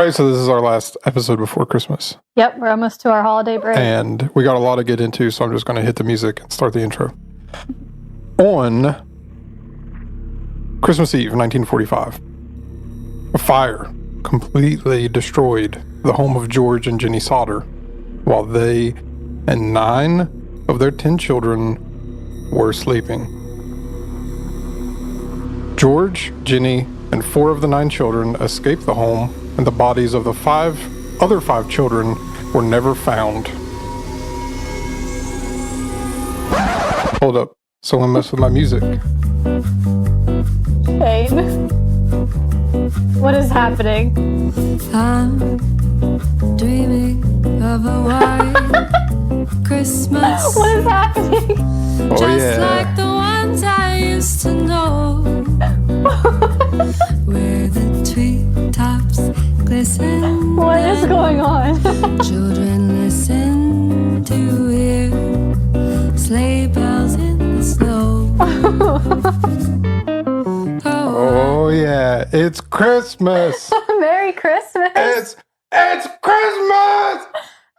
right, so this is our last episode before Christmas. Yep, we're almost to our holiday break. And we got a lot to get into, so I'm just going to hit the music and start the intro. On Christmas Eve, 1945, a fire completely destroyed the home of George and Jennie Sodder, while they and 9 of their 10 children were sleeping. George, Jennie, and 4 of the 9 children escaped the home, and the bodies of the other 5 children were never found. Hold up. Someone messed with my music. Shane, what is happening? I'm dreaming of a white Christmas. What is happening? Oh, Just yeah. like the ones I used to know, where the treetops glisten. What is going on? Children listen to hear sleigh bells in the snow. Oh, yeah. It's Christmas. Merry Christmas. It's Christmas.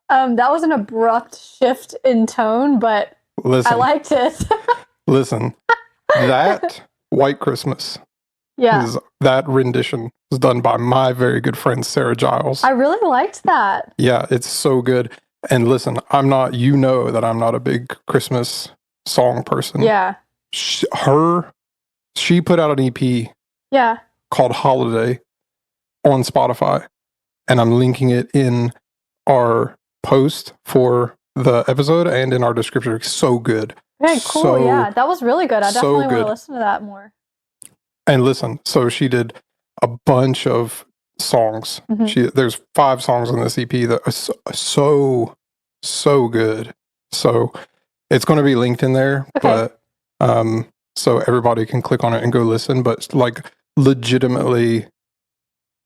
That was an abrupt shift in tone, but Listen. I liked it. Listen. That White Christmas. Yeah. That rendition was done by my very good friend Sarah Giles. I really liked that. Yeah, it's so good. And listen, I'm not a big Christmas song person. Yeah. She put out an EP Yeah. called Holiday on Spotify, and I'm linking it in our post for the episode and in our description. It's so good. Very cool. So- yeah. That was really good. I so definitely want good. to listen to that more. And listen, so she did a bunch of songs. Mhm. There's 5 songs on this EP that are so good. So it's going to be linked in there, Okay. but so everybody can click on it and go listen. But like legitimately,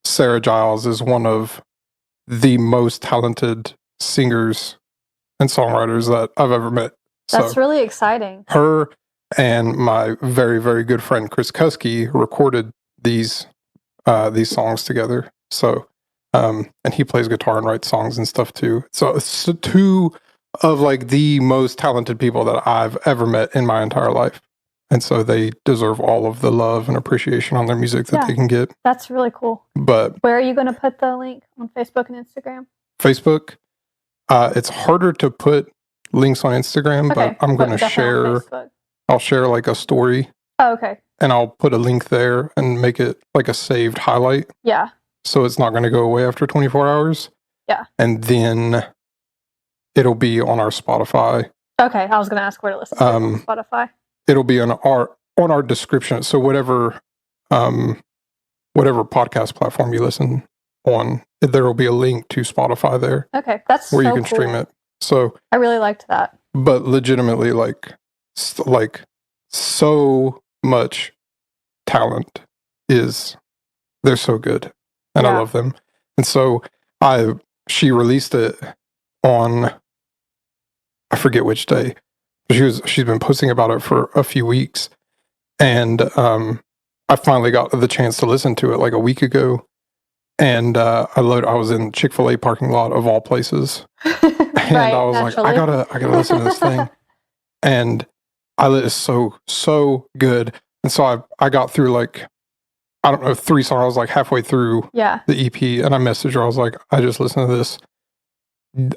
Sarah Giles is one of the most talented singers and songwriters that I've ever met. That's So really exciting. her and my very, very good friend Chris Kusky recorded these songs together. So and he plays guitar and writes songs and stuff too. So it's 2 of like the most talented people that I've ever met in my entire life. And so they deserve all of the love and appreciation on their music that Yeah. they can get. That's really cool. But Where are you going to put the link? On Facebook and Instagram? Facebook, it's harder to put links on Instagram, but I'm going to definitely on share, Facebook. I'll share like a story Oh, okay. and I'll put a link there and make it like a saved highlight. Yeah. So it's not going to go away after 24 hours. Yeah. And then it'll be on our Spotify. Okay. I was going to ask where to listen to it on Spotify. It'll be on our description. So whatever podcast platform you listen on, there will be a link to Spotify there Okay. That's where so you can cool. stream it. So, I really liked that. but legitimately, like so much talent they're so good, and I Yeah. love them. And so she released it on, I forget which day. She's been posting about it for a few weeks, and I finally got the chance to listen to it like a week ago, and I was in Chick-fil-A parking lot of all places, and Right, I was naturally. like, I gotta listen to this thing, and it's so good. And so I got through like, I don't know, 3 songs. I was like halfway through Yeah. the EP, and I messaged her. I was like, I just listened to this.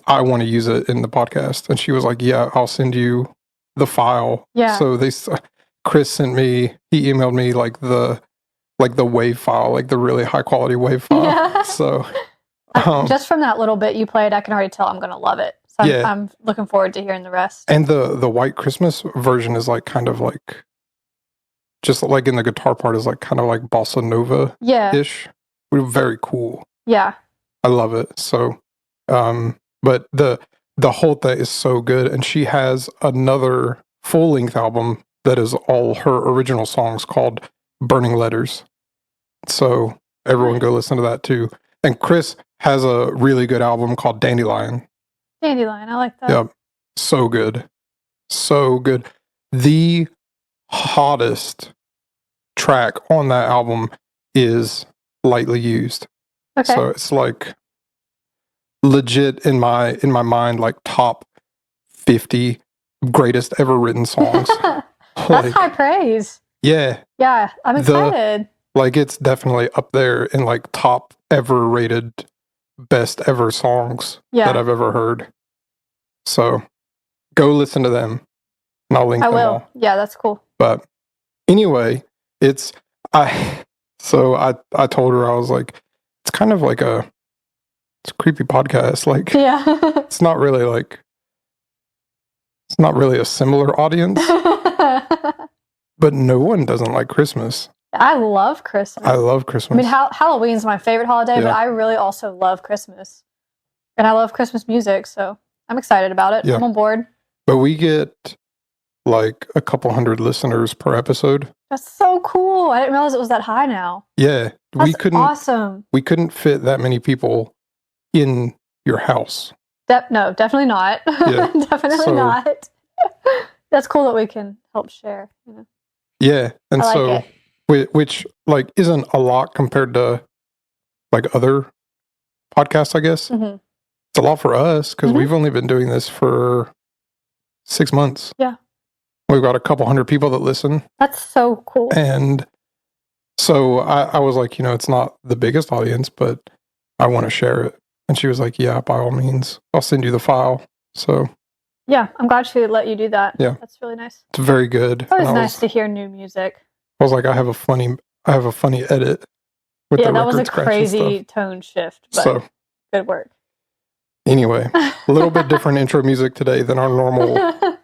I want to use it in the podcast. And she was like, yeah, I'll send you the file. Yeah. So Chris he emailed me like the WAV file, like the really high quality WAV file. Yeah. So Just from that little bit you played, I can already tell I'm going to love it. So Yeah. I'm looking forward to hearing the rest. and the White Christmas version is like kind of like, just like in the guitar part is like kind of like bossa nova Yeah. ish. Very cool. Yeah. I love it. So, but the whole thing is so good. And she has another full length album that is all her original songs called Burning Letters. So everyone go listen to that too. And Chris has a really good album called Dandelion. Dandelion. I like that. Yep. So good. So good. The hottest track on that album is Lightly Used. Okay. So it's like legit in my mind, like top 50 greatest ever written songs. That's Like, high praise. yeah, Yeah, I'm excited. like it's definitely up there in like top ever rated best ever songs Yeah. that I've ever heard. So go listen to them, and I'll link I them will. all. Yeah, that's cool. But anyway, it's I told her, I was like, it's kind of like it's a creepy podcast. Like Yeah. it's not really a similar audience, but no one doesn't like Christmas. I love Christmas. I love Christmas. I mean, Halloween's my favorite holiday, but Yeah. I really also love Christmas. And I love Christmas music, so I'm excited about it. Yeah. I'm on board. But we get like a couple hundred listeners per episode. That's so cool. I didn't realize it was that high now. Yeah, That's awesome. we couldn't fit that many people in your house. No, definitely not. Yeah. Definitely So- not. That's cool that we can help share. You know? Yeah, and I like so it. which like isn't a lot compared to like other podcasts, I guess. hmm It's a lot for us because Mhm. we've only been doing this for 6 months. Yeah. We've got a couple hundred people that listen. That's so cool. And so I was like, it's not the biggest audience, but I want to share it. And she was like, yeah, by all means, I'll send you the file. So Yeah, I'm glad she let you do that. Yeah. That's really nice. it's very good. It's always And nice to hear new music. I was like, I have a funny edit with Yeah, the that was a record scratch and crazy tone shift, but stuff. So good work. anyway, a little bit different intro music today than our normal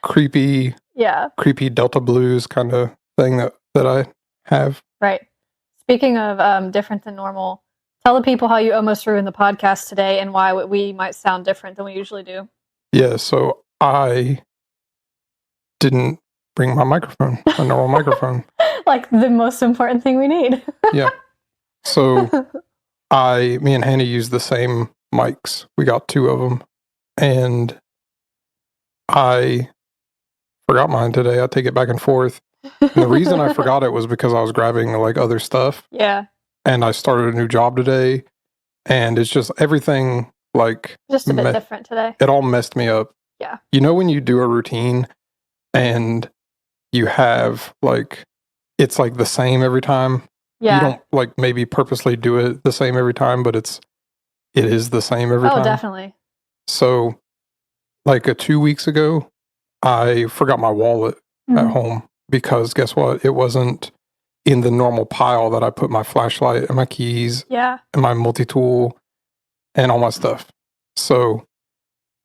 creepy Yeah, Delta blues kind of thing that I have. right. Speaking of different than normal, tell the people how you almost ruined the podcast today and why we might sound different than we usually do. Yeah, so I didn't bring my microphone, a normal microphone. Like the most important thing we need. Yeah. So me and Hannah use the same mics. We got 2 of them. And I forgot mine today. I take it back and forth. And the reason I forgot it was because I was grabbing like other stuff. Yeah, And I started a new job today. And it's just everything like just a bit different today. it all messed me up. Yeah. You know when you do a routine and you have like it's like the same every time? Yeah. You don't like maybe purposely do it the same every time, but it is the same every time. Oh, definitely. So like 2 weeks ago, I forgot my wallet at Mhm. home because guess what? It wasn't in the normal pile that I put my flashlight and my keys Yeah. and my multi-tool and all my stuff. So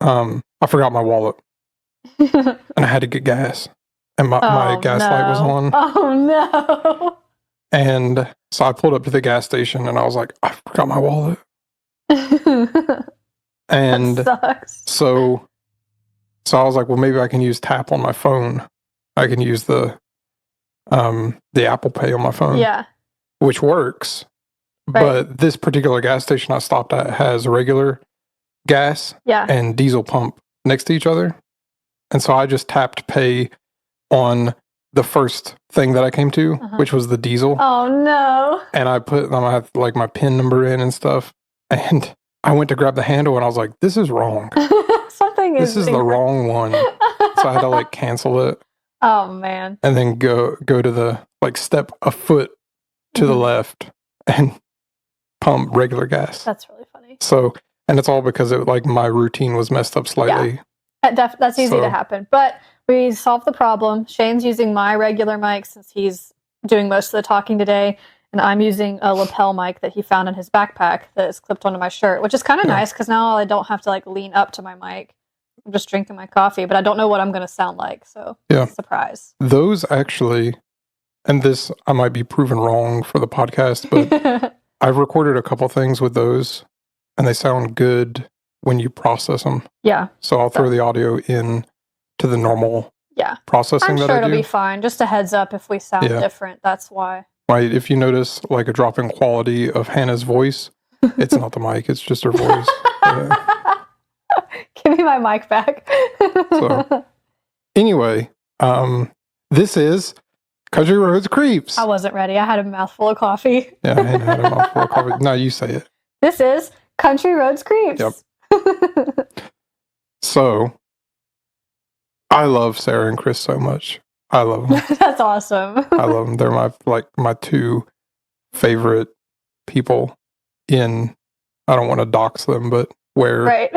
I forgot my wallet and I had to get gas. And my Oh, gas light was no. on. Oh no. And so I pulled up to the gas station and I was like, I forgot my wallet. And that sucks. so I was like, well, maybe I can use tap on my phone. I can use the Apple Pay on my phone, Yeah. which works. Right. But this particular gas station I stopped at has regular gas Yeah. and diesel pump next to each other. And so I just tapped pay on the first thing that I came to, which was the diesel. Oh no. And I put like my PIN number in and stuff. And I went to grab the handle and I was like, this is wrong. Something is. This is the wrong one. So I had to like cancel it Oh man. and then go to the like step a foot to the Mhm. left and pump regular gas. That's really funny. So, and it's all because it like my routine was messed up slightly. That's easy So- to happen. But we solved the problem. Shane's using my regular mic since he's doing most of the talking today. And I'm using a lapel mic that he found in his backpack that is clipped onto my shirt, which is kind of Yeah. nice because now I don't have to like lean up to my mic. I'm just drinking my coffee, but I don't know what I'm going to sound like. So, Yeah. surprise. Those actually, and this I might be proven wrong for the podcast, but I've recorded a couple things with those and they sound good when you process them. Yeah. So I'll throw the audio in to the normal Yeah. processing I'm that sure I it'll do. be fine. Just a heads up if we sound Yeah. different. That's why. Right, if you notice like a drop in quality of Hannah's voice, it's not the mic, it's just her voice. Yeah. Give me my mic back. So- Anyway, this is Country Roads Creeps. I wasn't ready. I had a mouthful of coffee. Yeah, I had a mouthful of coffee. No, you say it. This is Country Roads Creeps. Yep. So, I love Sarah and Chris so much. I love them. That's awesome. I love them. They're my two favorite people in, I don't want to dox them, but where Right.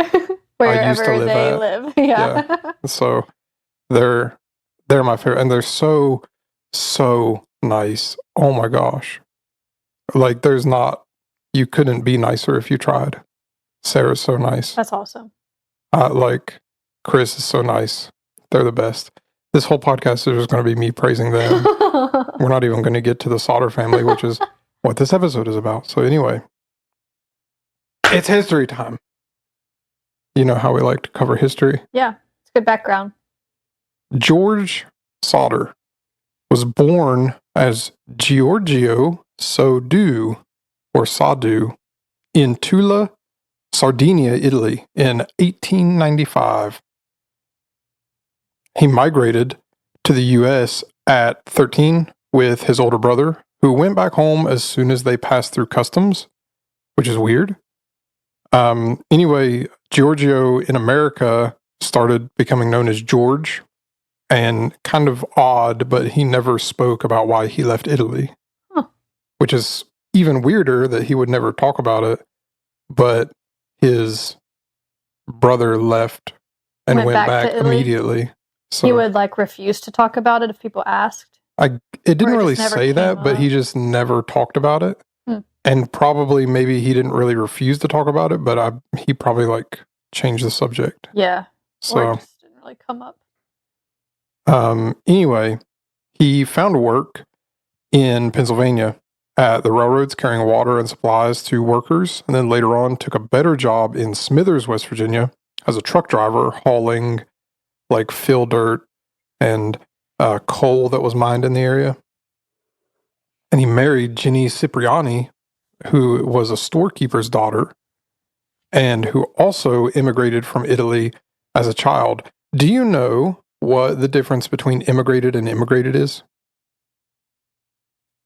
Wherever live they at. live. Yeah. So they're my favorite, and they're so nice. Oh my gosh. Like you couldn't be nicer if you tried. Sarah's so nice. That's awesome. Like Chris is so nice. They're the best. This whole podcast is just going to be me praising them. We're not even going to get to the Sodder family, which is what this episode is about. So anyway, it's history time. You know how we like to cover history? Yeah. It's good background. George Sodder was born as Giorgio Soddu, or Soddu, in Tula, Sardinia, Italy, in 1895. He migrated to the U.S. at 13 with his older brother, who went back home as soon as they passed through customs, which is weird. Anyway, Giorgio in America started becoming known as George, and kind of odd, but he never spoke about why he left Italy, which is even weirder that he would never talk about it, but his brother left and went back immediately. So he would refuse to talk about it if people asked. It didn't really say that, but he just never talked about it. And probably maybe he didn't really refuse to talk about it, but he probably changed the subject. Yeah. So or it just didn't really come up. Anyway, he found work in Pennsylvania at the railroads carrying water and supplies to workers, and then later on took a better job in Smithers, West Virginia as a truck driver hauling fill dirt and coal that was mined in the area. And he married Jennie Cipriani, who was a storekeeper's daughter and who also immigrated from Italy as a child. Do you know what the difference between immigrated and immigrated is?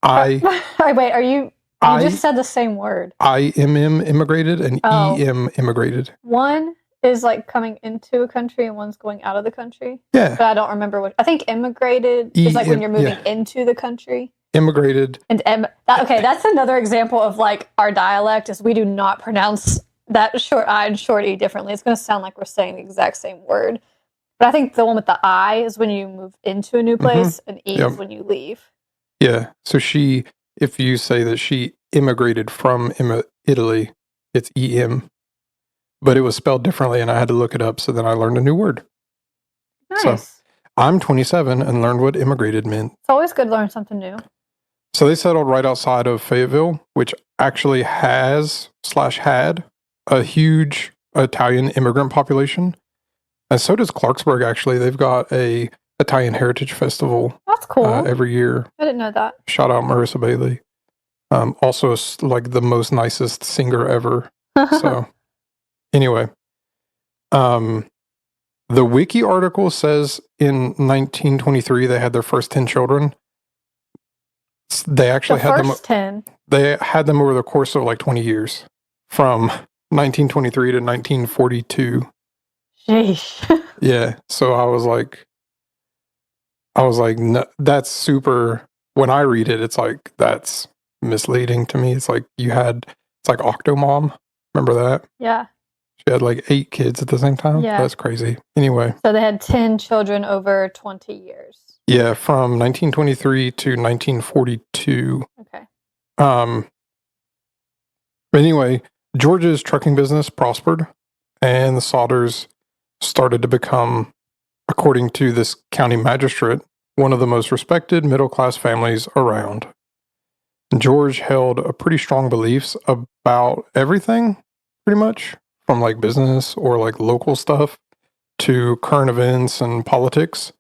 Wait, you just said the same word. IMM immigrated and EM immigrated. One is coming into a country and one's going out of the country. Yeah. But I don't remember what. I think immigrated is when you're moving into the country. Immigrated. And okay, that's another example of our dialect is we do not pronounce that short I and short E differently. It's going to sound like we're saying the exact same word. But I think the one with the I is when you move into a new place and E is when you leave. Yeah. So if you say that she immigrated from Italy, it's EM. But it was spelled differently and I had to look it up. So then I learned a new word. Nice. So I'm 27 and learned what immigrated meant. It's always good to learn something new. So they settled right outside of Fayetteville, which actually had a huge Italian immigrant population. And so does Clarksburg, actually. They've got a Italian Heritage Festival. That's cool. Every year. I didn't know that. Shout out Marissa Bailey. Also, the most nicest singer ever. So, anyway. The wiki article says in 1923 they had their first 10 children. They actually had them. 10. They had them over the course of 20 years, from 1923 to 1942. Sheesh. Yeah. So I was no, that's super. When I read it, it's that's misleading to me. It's it's like Octomom. Remember that? Yeah. She had 8 kids at the same time. Yeah. That's crazy. Anyway. So they had 10 children over 20 years. Yeah, from 1923 to 1942. Okay. Anyway, George's trucking business prospered, and the Sodders started to become, according to this county magistrate, one of the most respected middle-class families around. George held a pretty strong beliefs about everything, pretty much, from business or local stuff to current events and politics.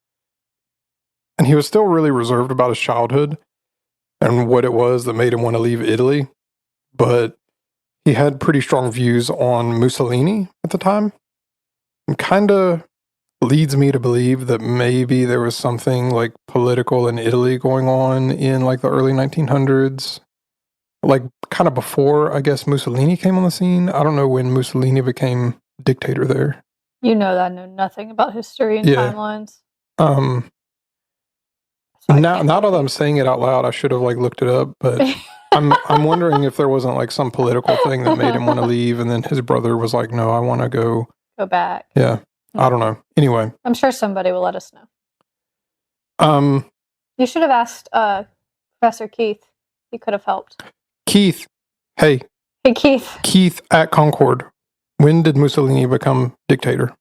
And he was still really reserved about his childhood and what it was that made him want to leave Italy. But he had pretty strong views on Mussolini at the time and kind of leads me to believe that maybe there was something like political in Italy going on in like the early 1900s, like kind of before, I guess, Mussolini came on the scene. I don't know when Mussolini became dictator there. You know that I know nothing about history and Yeah. timelines. Um, So I now can't that really- I'm saying it out loud, I should have like looked it up, but I'm wondering if there wasn't like some political thing that made him want to leave, and then his brother was like, "No, I want to go." Go back. Yeah, I don't know. Anyway, I'm sure somebody will let us know. um, You should have asked Professor Keith. He could have helped. Keith, hey, Hey, Keith. Keith at Concord, when did Mussolini become dictator?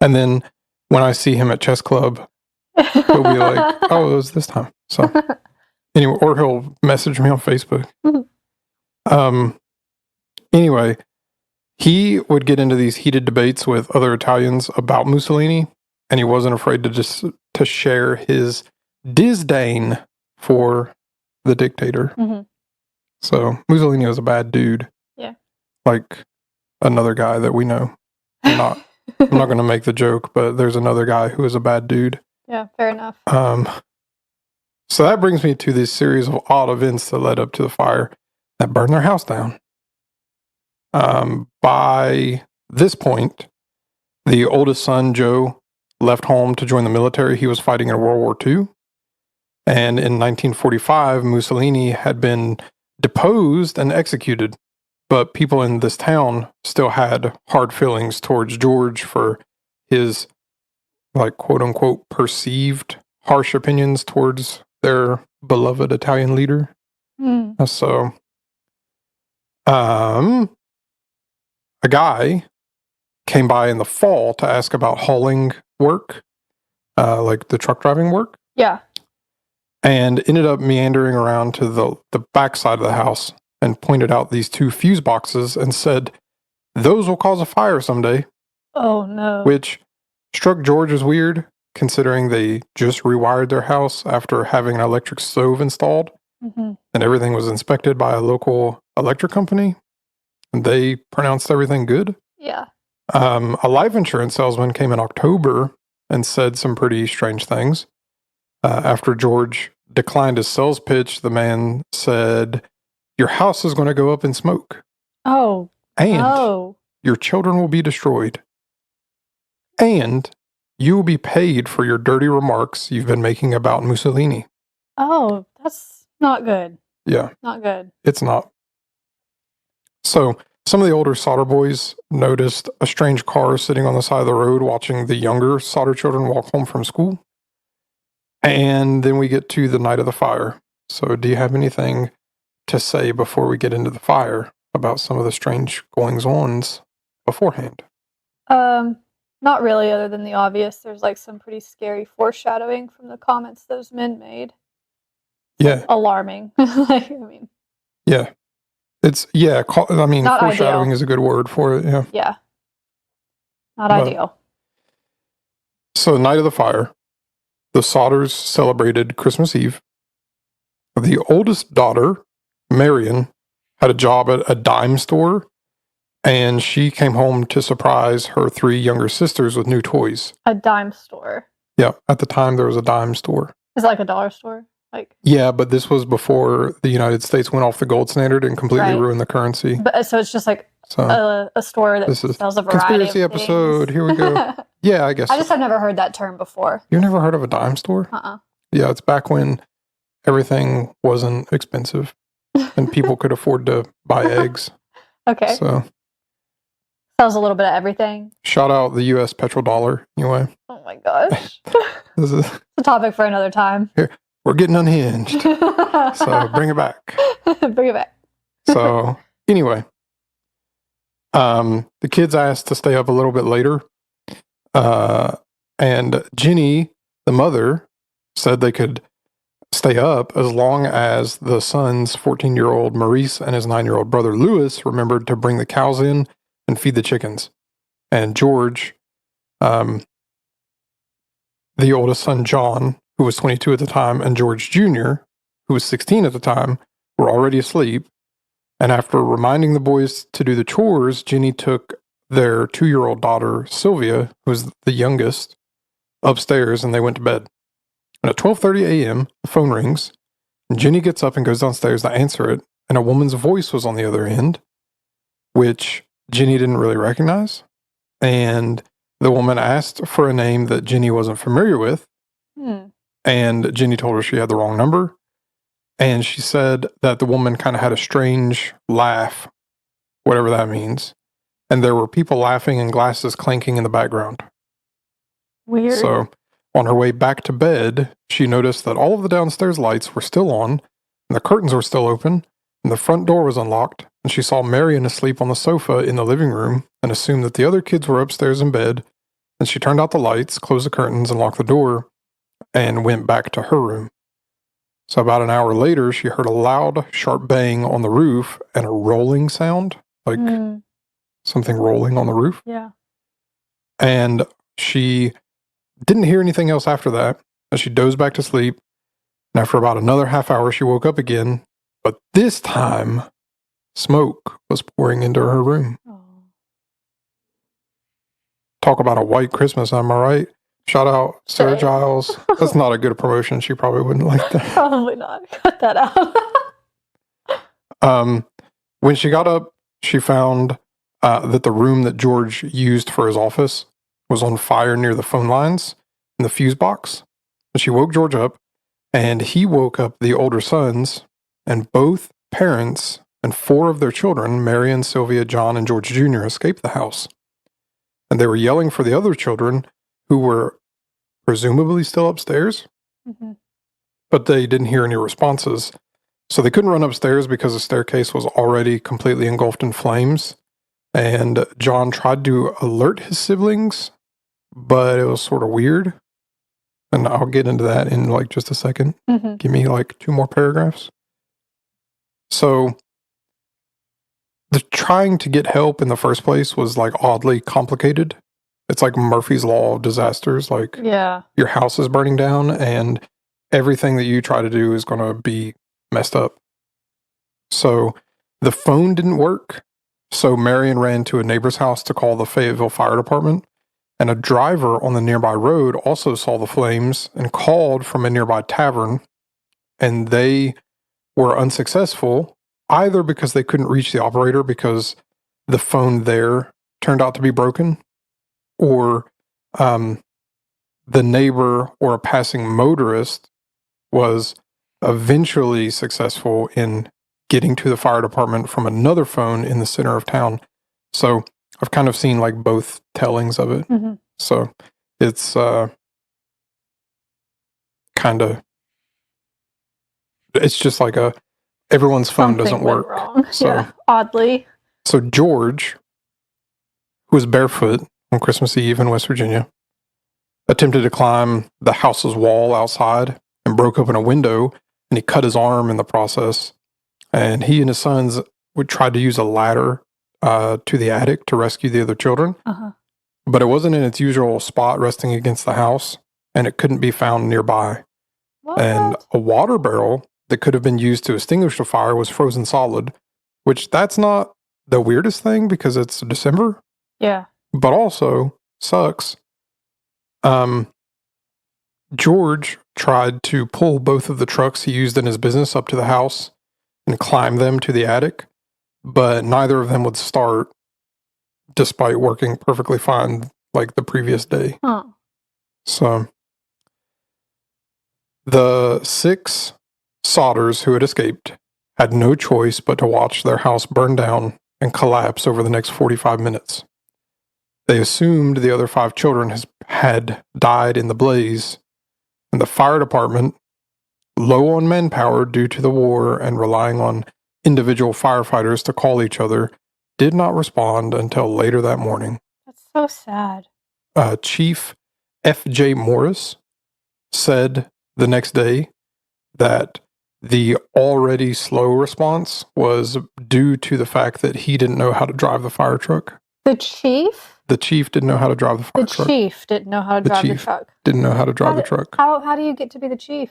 And then when I see him at chess club, he'll be like, "Oh, it was this time." So anyway, or he'll message me on Facebook. Anyway, he would get into these heated debates with other Italians about Mussolini, and he wasn't afraid to share his disdain for the dictator. Mhm. So Mussolini was a bad dude. Yeah. Like another guy that we know. I'm not going to make the joke, but there's another guy who is a bad dude. Yeah, fair enough. So that brings me to this series of odd events that led up to the fire that burned their house down. By this point, the oldest son, Joe, left home to join the military. He was fighting in World War II. And in 1945, Mussolini had been deposed and executed. But people in this town still had hard feelings towards George for his, like, quote unquote, perceived harsh opinions towards their beloved Italian leader. So, a guy came by in the fall to ask about hauling work, like the truck driving work, Yeah. and ended up meandering around to the back side of the house and pointed out these two fuse boxes and said, "Those will cause a fire someday," Oh, no. which struck George as weird, considering they just rewired their house after having an electric stove installed, Mhm. and everything was inspected by a local electric company, and they pronounced everything good. Yeah. A life insurance salesman came in October and said some pretty strange things. After George declined his sales pitch, the man said, "Your house is going to go up in smoke, Oh. and Oh. your children will be destroyed, and you will be paid for your dirty remarks you've been making about Mussolini." Oh, that's not good. Yeah, Not good. it's not. So some of the older Sodder boys noticed a strange car sitting on the side of the road watching the younger Sodder children walk home from school. And then we get to the night of the fire. So do you have anything to say before we get into the fire about some of the strange goings-ons beforehand? Not really, other than the obvious. There's like some pretty scary foreshadowing from the comments those men made. Yeah, Alarming. Like, I mean, yeah. It's, yeah, I mean, Not foreshadowing ideal. is a good word for it, yeah. yeah. Not But- ideal. So the night of the fire, the Sodders celebrated Christmas Eve. The oldest daughter, Marion, had a job at a dime store, and she came home to surprise her three younger sisters with new toys. A dime store. Yeah, at the time there was a dime store. Is it like a dollar store? Like, Yeah, but this was before the United States went off the gold standard and completely Right. ruined the currency. but so it's just like So a store that this is sells a variety conspiracy of episode. things. Here we go. Yeah, I guess. I just have never heard that term before. You've never heard of a dime store? Uh-uh. Yeah, it's back when everything wasn't expensive and people could afford to buy eggs. Okay. So Sells a little bit of everything. shout out the U.S. petrodollar. Anyway, Oh my gosh. this is, It's a topic for another time. we're getting unhinged. So bring it back. Bring it back. So anyway, the kids asked to stay up a little bit later. And Jenny, the mother, said they could stay up as long as the son's 14-year-old Maurice and his 9-year-old brother Louis remembered to bring the cows in and feed the chickens. And George, the oldest son John, who was 22 at the time, and George Jr., who was 16 at the time, were already asleep. And after reminding the boys to do the chores, Jenny took their 2-year-old daughter, Sylvia, who's the youngest, upstairs, and they went to bed. And at 12:30 a.m., the phone rings, and Jenny gets up and goes downstairs to answer it, and a woman's voice was on the other end, which Jenny didn't really recognize. And the woman asked for a name that Jenny wasn't familiar with, and Jenny told her she had the wrong number. And she said that the woman kind of had a strange laugh, whatever that means. And there were people laughing and glasses clanking in the background. Weird. So on her way back to bed, she noticed that all of the downstairs lights were still on, and the curtains were still open, and the front door was unlocked, and she saw Marion asleep on the sofa in the living room and assumed that the other kids were upstairs in bed, and she turned out the lights, closed the curtains, and locked the door, and went back to her room. So about an hour later, she heard a loud, sharp bang on the roof and a rolling sound, like something rolling on the roof. Yeah. And she didn't hear anything else after that, and she dozed back to sleep. And after about another half hour, she woke up again, but this time, smoke was pouring into her room. Oh. Talk about a white Christmas, am I right? Shout out Sarah Dang. Giles. That's not a good promotion. She probably wouldn't like that. Probably not. Cut that out. When she got up, she found that the room that George used for his office was on fire near the phone lines in the fuse box. And she woke George up, and he woke up the older sons, and both parents and 4 of their children, Marion, Sylvia, John, and George Jr., escaped the house. And they were yelling for the other children who were presumably still upstairs, but they didn't hear any responses. So they couldn't run upstairs because the staircase was already completely engulfed in flames. And John tried to alert his siblings, but it was sort of weird. And I'll get into that in like just a second. Give me like 2 more paragraphs. So the trying to get help in the first place was like oddly complicated. It's like Murphy's Law of disasters. Like your house is burning down and everything that you try to do is going to be messed up. So the phone didn't work. So Marion ran to a neighbor's house to call the Fayetteville Fire Department. And a driver on the nearby road also saw the flames and called from a nearby tavern. And they were unsuccessful, either because they couldn't reach the operator because the phone there turned out to be broken, or the neighbor or a passing motorist was eventually successful in getting to the fire department from another phone in the center of town. So I've kind of seen like both tellings of it. So it's kind of, it's just like everyone's phone doesn't work. Wrong. So, oddly. So George, who was barefoot on Christmas Eve in West Virginia, attempted to climb the house's wall outside and broke open a window, and he cut his arm in the process. And he and his sons would try to use a ladder to the attic to rescue the other children. But it wasn't in its usual spot resting against the house, and it couldn't be found nearby. What? And a water barrel that could have been used to extinguish the fire was frozen solid, which that's not the weirdest thing because it's December. Yeah. But also sucks. George tried to pull both of the trucks he used in his business up to the house and climb them to the attic, but neither of them would start despite working perfectly fine like the previous day. So the 6 Sodders who had escaped had no choice but to watch their house burn down and collapse over the next 45 minutes. They assumed the other 5 children had died in the blaze, and the fire department, low on manpower due to the war and relying on individual firefighters to call each other, did not respond until later that morning. That's so sad. Chief F.J. Morris said the next day that the already slow response was due to the fact that he didn't know how to drive the fire truck. The chief? The chief didn't know how to drive the fire truck. The chief didn't know how to drive the truck. Didn't know how to drive the truck. How do you get to be the chief?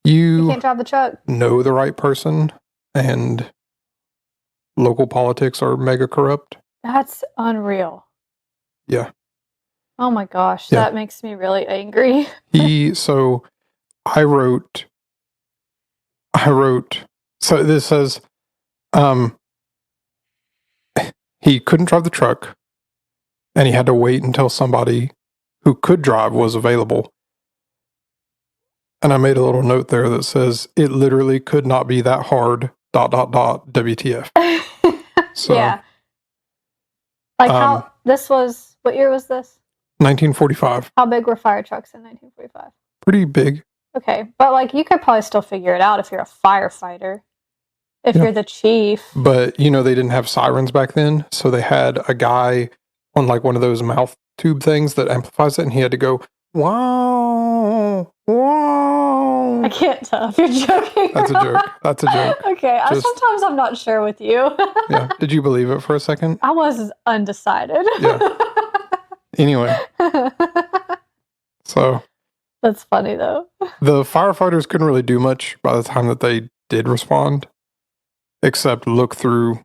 You can't drive the truck. Know the right person, and local politics are mega corrupt. That's unreal. Yeah. Oh my gosh, Yeah. that makes me really angry. So I wrote, so this says, he couldn't drive the truck and he had to wait until somebody who could drive was available. And I made a little note there that says, it literally could not be that hard, ... WTF. So, yeah. Like how this was, what year was this? 1945. How big were fire trucks in 1945? Pretty big. Okay, but like you could probably still figure it out if you're a firefighter. If Yeah. you're the chief. But, they didn't have sirens back then. So they had a guy on like one of those mouth tube things that amplifies it. And he had to go, wow, wow. I can't tell if you're joking. That's a joke. That's a joke. Okay, sometimes I'm not sure with you. Yeah. Did you believe it for a second? I was undecided. Yeah. Anyway. So. That's funny though. The firefighters couldn't really do much by the time that they did respond, except look through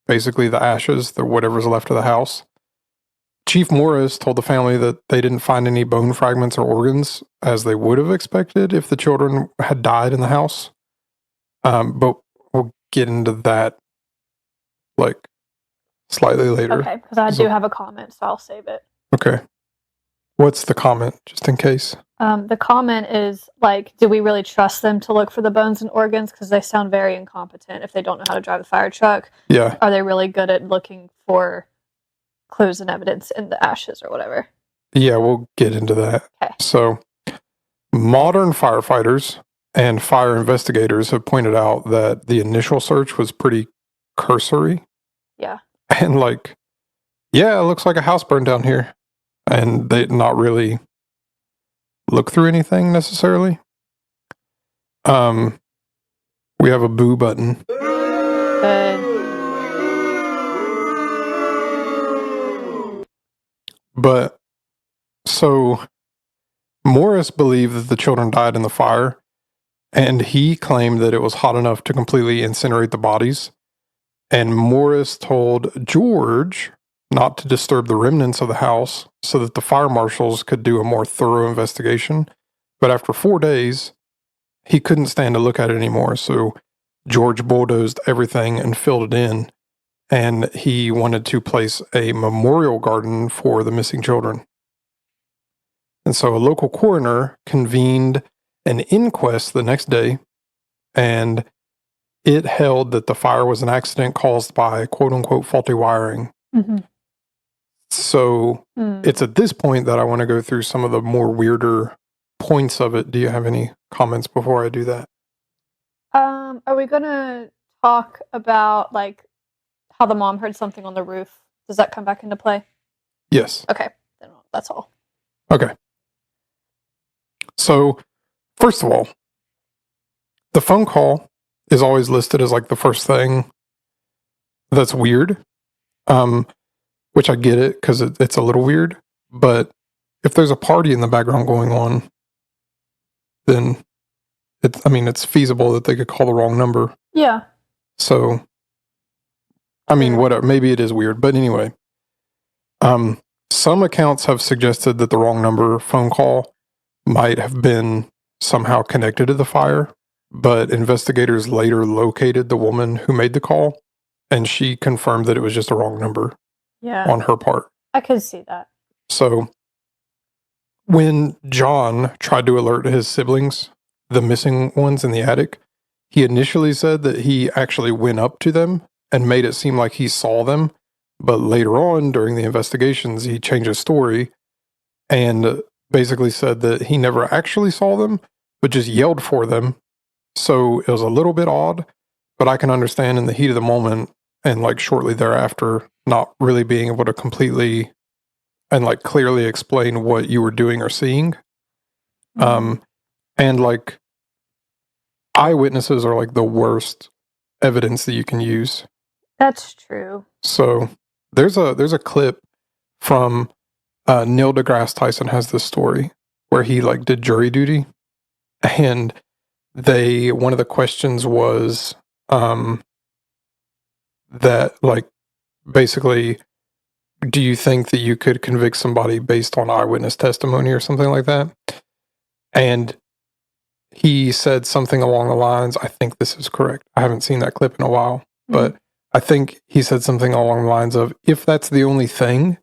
basically the ashes, whatever's left of the house. Chief Morris told the family that they didn't find any bone fragments or organs, as they would have expected if the children had died in the house. But we'll get into that like slightly later. Okay, because I do have a comment, so I'll save it. Okay. What's the comment, just in case? The comment is like, do we really trust them to look for the bones and organs? Because they sound very incompetent if they don't know how to drive a fire truck. Yeah. Are they really good at looking for clues and evidence in the ashes or whatever? Yeah, we'll get into that. Okay. So, modern firefighters and fire investigators have pointed out that the initial search was pretty cursory. Yeah. And like, yeah, it looks like a house burned down here. And they not really look through anything necessarily. We have a boo button. Good. But so Morris believed that the children died in the fire, and he claimed that it was hot enough to completely incinerate the bodies. And Morris told George not to disturb the remnants of the house so that the fire marshals could do a more thorough investigation. But after 4 days, he couldn't stand to look at it anymore. So George bulldozed everything and filled it in. And he wanted to place a memorial garden for the missing children. And so a local coroner convened an inquest the next day, and it held that the fire was an accident caused by quote unquote faulty wiring. Mm-hmm. So it's at this point that I want to go through some of the more weirder points of it. Do you have any comments before I do that? Are we gonna talk about like how the mom heard something on the roof? Does that come back into play? Yes. Okay, then that's all. Okay. So, first of all, the phone call is always listed as like the first thing that's weird. Which I get it because it's a little weird. But if there's a party in the background going on, then it's feasible that they could call the wrong number. Yeah. So, whatever. Maybe it is weird, but anyway. Some accounts have suggested that the wrong number phone call might have been somehow connected to the fire, but investigators later located the woman who made the call, and she confirmed that it was just a wrong number. Yeah. On her part. I could see that. So, when John tried to alert his siblings, the missing ones in the attic, he initially said that he actually went up to them and made it seem like he saw them. But later on, during the investigations, he changed his story and basically said that he never actually saw them, but just yelled for them. So it was a little bit odd, but I can understand in the heat of the moment and like shortly thereafter, not really being able to completely and like clearly explain what you were doing or seeing. And like eyewitnesses are like the worst evidence that you can use. That's true. So there's a clip from Neil deGrasse Tyson has this story where he like did jury duty, and one of the questions was that like basically, do you think that you could convict somebody based on eyewitness testimony or something like that? And he said something along the lines, I think this is correct. I haven't seen that clip in a while, but I think he said something along the lines of, if that's the only thing,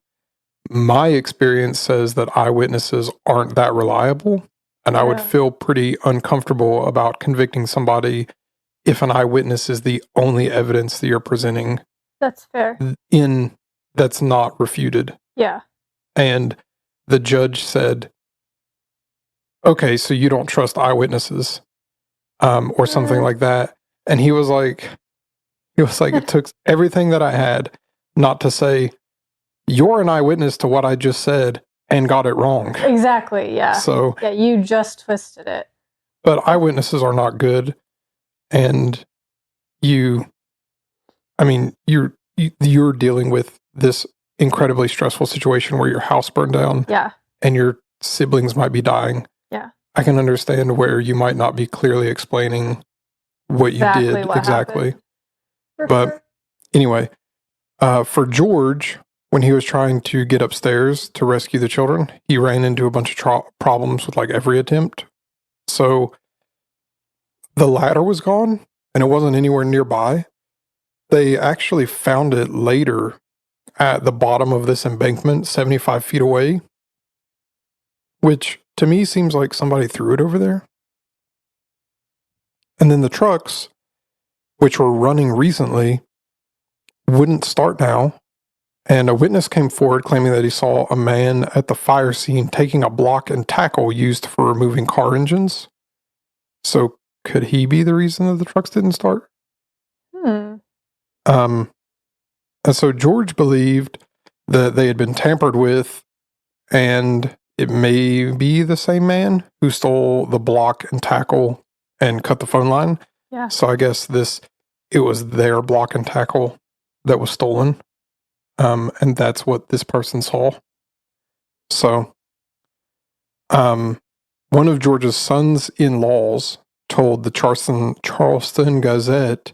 my experience says that eyewitnesses aren't that reliable, and I would feel pretty uncomfortable about convicting somebody if an eyewitness is the only evidence that you're presenting That's fair. that's not refuted. Yeah. And the judge said, okay, so you don't trust eyewitnesses, or something like that. And he was like, it took everything that I had not to say, you're an eyewitness to what I just said and got it wrong. Exactly, yeah. So, yeah, you just twisted it. but eyewitnesses are not good. And you're dealing with this incredibly stressful situation where your house burned down. Yeah. And your siblings might be dying. Yeah. I can understand where you might not be clearly explaining what you did exactly. But anyway, for George, when he was trying to get upstairs to rescue the children, he ran into a bunch of problems with like every attempt. So the ladder was gone and it wasn't anywhere nearby. They actually found it later at the bottom of this embankment, 75 feet away, which to me seems like somebody threw it over there. And then the trucks, which were running recently, wouldn't start now. And a witness came forward claiming that he saw a man at the fire scene taking a block and tackle used for removing car engines. So could he be the reason that the trucks didn't start? And so George believed that they had been tampered with, and it may be the same man who stole the block and tackle and cut the phone line. Yeah. So I guess it was their block and tackle that was stolen. And that's what this person saw. So, one of George's sons-in-laws told the Charleston Gazette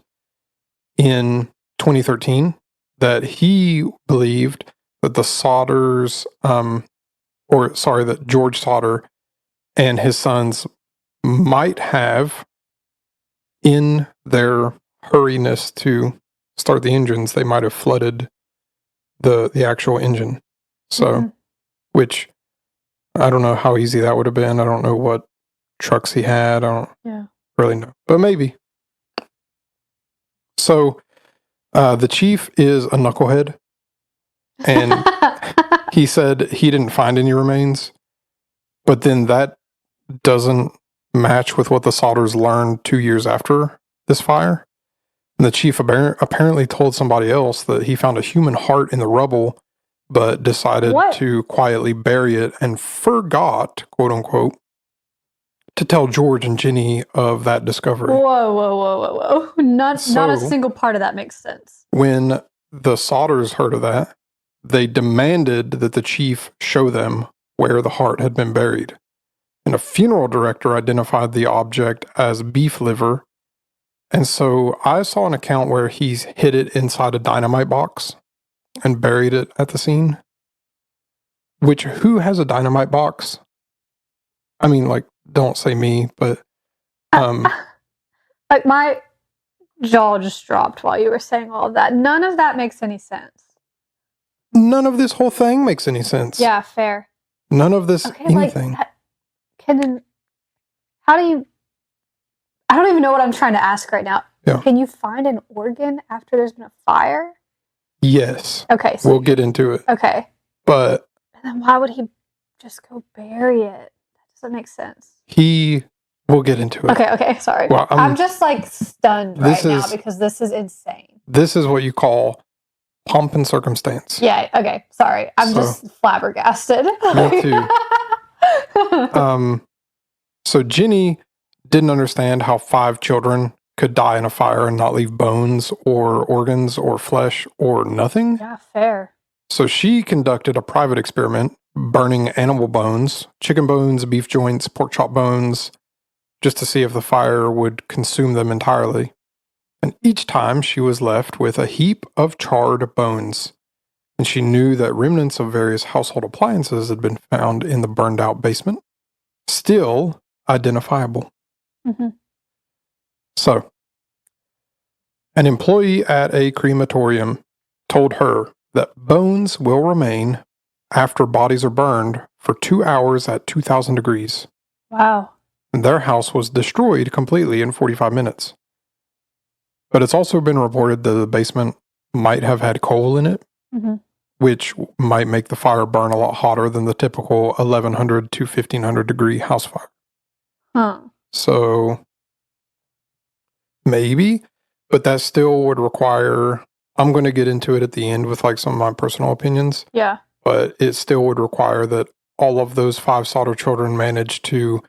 in 2013 that he believed that that George Sodder and his sons might have, in their hurriness to start the engines, they might have flooded the actual engine. So, which I don't know how easy that would have been. I don't know what trucks he had. I don't really know, but maybe. So, the chief is a knucklehead, and he said he didn't find any remains, but then that doesn't match with what the Sodders learned 2 years after this fire. And the chief apparently told somebody else that he found a human heart in the rubble, but decided to quietly bury it and forgot, quote unquote, to tell George and Jennie of that discovery. Whoa. Not a single part of that makes sense. When the Sodders heard of that, they demanded that the chief show them where the heart had been buried. And a funeral director identified the object as beef liver. And so I saw an account where he's hid it inside a dynamite box and buried it at the scene. Which, who has a dynamite box? I mean, like, don't say me, but like my jaw just dropped while you were saying all of that. None of that makes any sense. None of this whole thing makes any sense. Yeah, fair. None of this anything. How do you? I don't even know what I'm trying to ask right now. Yeah. Can you find an organ after there's been a fire? Yes. Okay. So we'll get into it. Okay. But then why would he just go bury it? That doesn't make sense. We'll get into it. Okay, sorry. Well, I'm just like stunned right now because this is insane. This is what you call pomp and circumstance. Yeah, okay, sorry. I'm just flabbergasted. Me too. So Jennie didn't understand how 5 children could die in a fire and not leave bones or organs or flesh or nothing. Yeah, fair. So she conducted a private experiment, burning animal bones, chicken bones, beef joints, pork chop bones, just to see if the fire would consume them entirely. And each time she was left with a heap of charred bones. And she knew that remnants of various household appliances had been found in the burned out basement, still identifiable. Mm-hmm. So, an employee at a crematorium told her that bones will remain after bodies are burned for 2 hours at 2,000 degrees. Wow. And their house was destroyed completely in 45 minutes. But it's also been reported that the basement might have had coal in it, Mm-hmm. which might make the fire burn a lot hotter than the typical 1,100 to 1,500 degree house fire. Huh. So, maybe, but that still would require, I'm going to get into it at the end with like some of my personal opinions, Yeah. but it still would require that all of those 5 Sodder children managed to,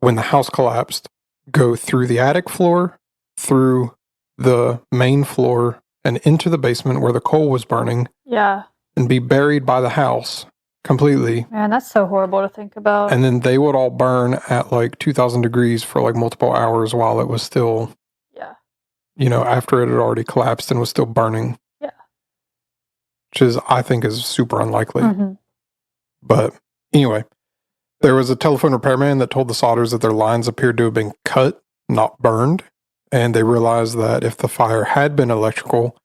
when the house collapsed, go through the attic floor, through the main floor, and into the basement where the coal was burning, Yeah. and be buried by the house completely. Man, that's so horrible to think about. And then they would all burn at like 2,000 degrees for like multiple hours while it was still, Yeah. after it had already collapsed and was still burning. Yeah. Which I think is super unlikely. Mm-hmm. But anyway, there was a telephone repairman that told the Sodders that their lines appeared to have been cut, not burned. And they realized that if the fire had been electrical,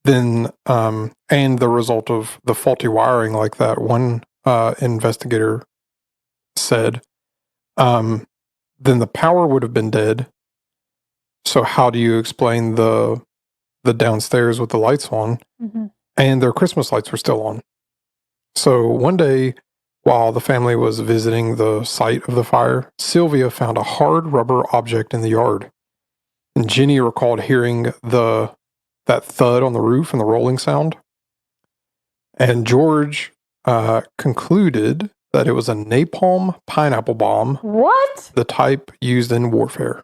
then, and the result of the faulty wiring, like that one investigator said, then the power would have been dead. So how do you explain the downstairs with the lights on? Mm-hmm. And their Christmas lights were still on. So one day, while the family was visiting the site of the fire, Sylvia found a hard rubber object in the yard. And Jennie recalled hearing that thud on the roof and the rolling sound. And George concluded that it was a napalm pineapple bomb, What? the type used in warfare.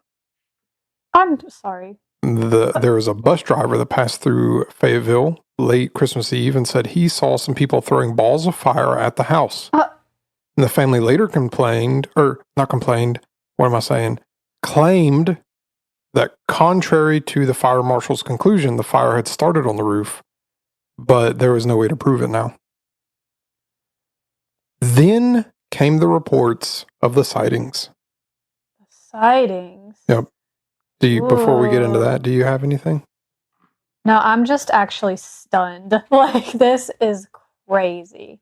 I'm sorry. There was a bus driver that passed through Fayetteville late Christmas Eve and said he saw some people throwing balls of fire at the house. And the family later claimed that contrary to the fire marshal's conclusion, the fire had started on the roof, but there was no way to prove it now. Then came the reports of the sightings. Sightings? Yep. Before we get into Whoa. that, do you have anything? No, I'm just actually stunned. Like, this is crazy.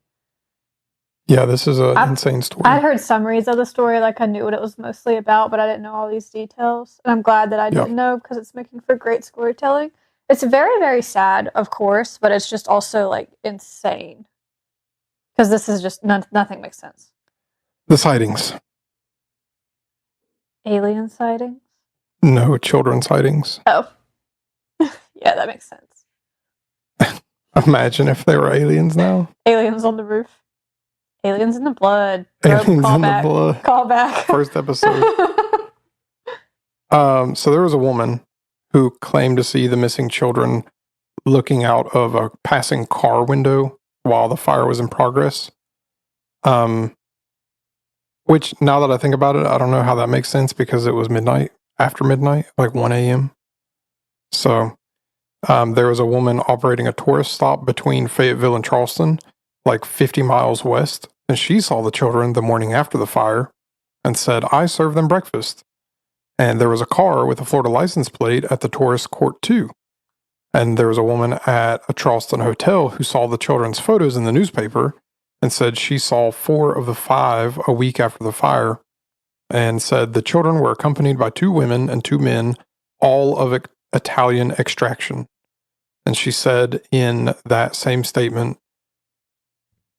Yeah, this is an insane story. I'd heard summaries of the story, like I knew what it was mostly about, but I didn't know all these details. And I'm glad that I didn't know because it's making for great storytelling. It's very, very sad, of course, but it's just also like insane. Because this is just, nothing makes sense. The sightings. Alien sightings? No, children sightings. Oh. Yeah, that makes sense. Imagine if they were aliens now. Aliens on the roof. Aliens in the blood. Aliens in the back. blood. Call back. First episode. So there was a woman who claimed to see the missing children looking out of a passing car window while the fire was in progress. Which, now that I think about it, I don't know how that makes sense because it was after midnight, like 1 a.m. So there was a woman operating a tourist stop between Fayetteville and Charleston, like 50 miles west, and she saw the children the morning after the fire and said, "I served them breakfast." And there was a car with a Florida license plate at the tourist court too. And there was a woman at a Charleston hotel who saw the children's photos in the newspaper and said she saw 4 of the 5 a week after the fire, and said the children were accompanied by 2 women and 2 men, all of Italian extraction. And she said in that same statement,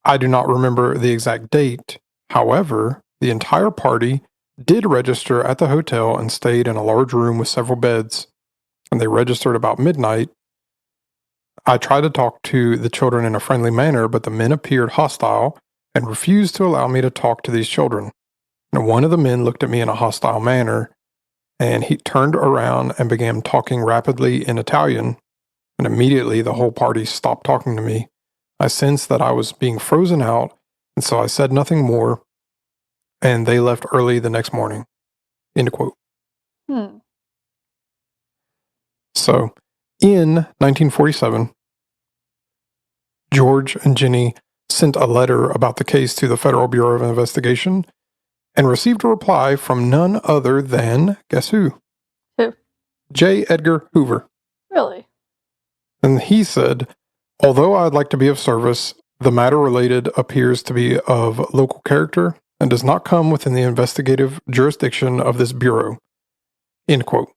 "I do not remember the exact date. However, the entire party did register at the hotel and stayed in a large room with several beds, and they registered about midnight. I tried to talk to the children in a friendly manner, but the men appeared hostile and refused to allow me to talk to these children. And one of the men looked at me in a hostile manner, and he turned around and began talking rapidly in Italian, and immediately the whole party stopped talking to me. I sensed that I was being frozen out, and so I said nothing more, and they left early the next morning." End quote. So, in 1947, George and Jennie sent a letter about the case to the Federal Bureau of Investigation and received a reply from none other than, guess who? Who? J. Edgar Hoover. Really? And he said, although I'd like to be of service, the matter related appears to be of local character and does not come within the investigative jurisdiction of this Bureau. End quote.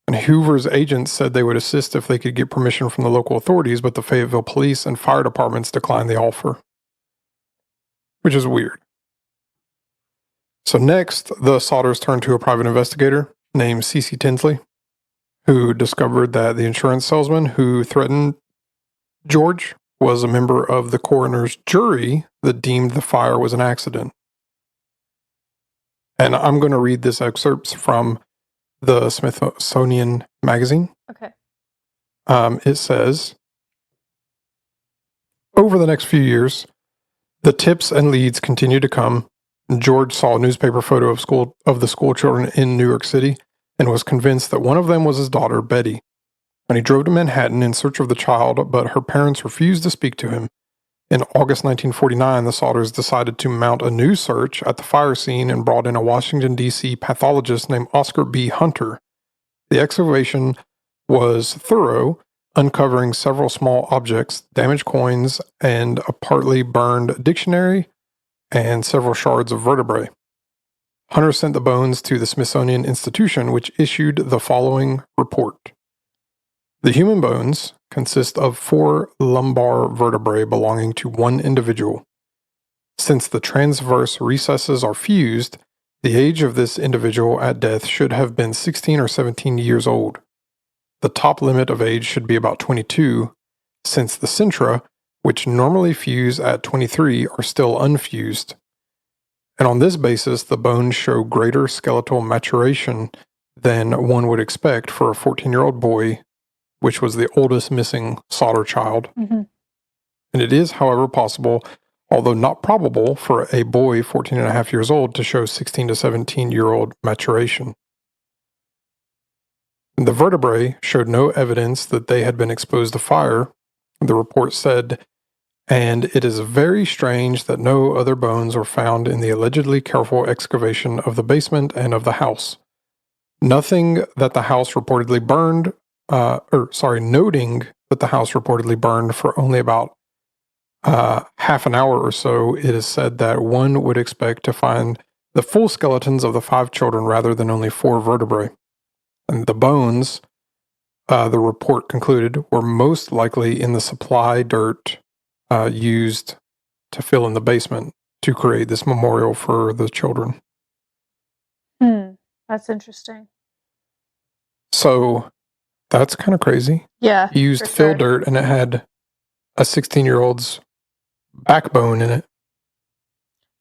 And Hoover's agents said they would assist if they could get permission from the local authorities, but the Fayetteville police and fire departments declined the offer. Which is weird. So next, the Sodders turned to a private investigator named C.C. Tinsley, who discovered that the insurance salesman who threatened George was a member of the coroner's jury that deemed the fire was an accident. And I'm going to read this excerpt from the Smithsonian Magazine. Okay. It says, over the next few years, the tips and leads continued to come. George saw a newspaper photo of the school children in New York City and was convinced that one of them was his daughter, Betty. When he drove to Manhattan in search of the child, but her parents refused to speak to him. In August 1949, the Sodders decided to mount a new search at the fire scene and brought in a Washington, D.C. pathologist named Oscar B. Hunter. The excavation was thorough, uncovering several small objects, damaged coins, and a partly burned dictionary, and several shards of vertebrae. Hunter sent the bones to the Smithsonian Institution, which issued the following report. The human bones consist of 4 lumbar vertebrae belonging to one individual. Since the transverse recesses are fused, the age of this individual at death should have been 16 or 17 years old. The top limit of age should be about 22, since the centra, which normally fuse at 23, are still unfused. And on this basis, the bones show greater skeletal maturation than one would expect for a 14-year-old boy, which was the oldest missing Sodder child. Mm-hmm. And it is, however, possible, although not probable, for a boy 14 and a half years old to show 16 to 17-year-old maturation. The vertebrae showed no evidence that they had been exposed to fire, the report said, and it is very strange that no other bones were found in the allegedly careful excavation of the basement and of the house. Noting that the house reportedly burned for only about half an hour or so, it is said that one would expect to find the full skeletons of the 5 children rather than only 4 vertebrae. And the bones, the report concluded, were most likely in the supply dirt used to fill in the basement to create this memorial for the children. That's interesting. So that's kind of crazy. Yeah. He used fill dirt and it had a 16-year-old's backbone in it.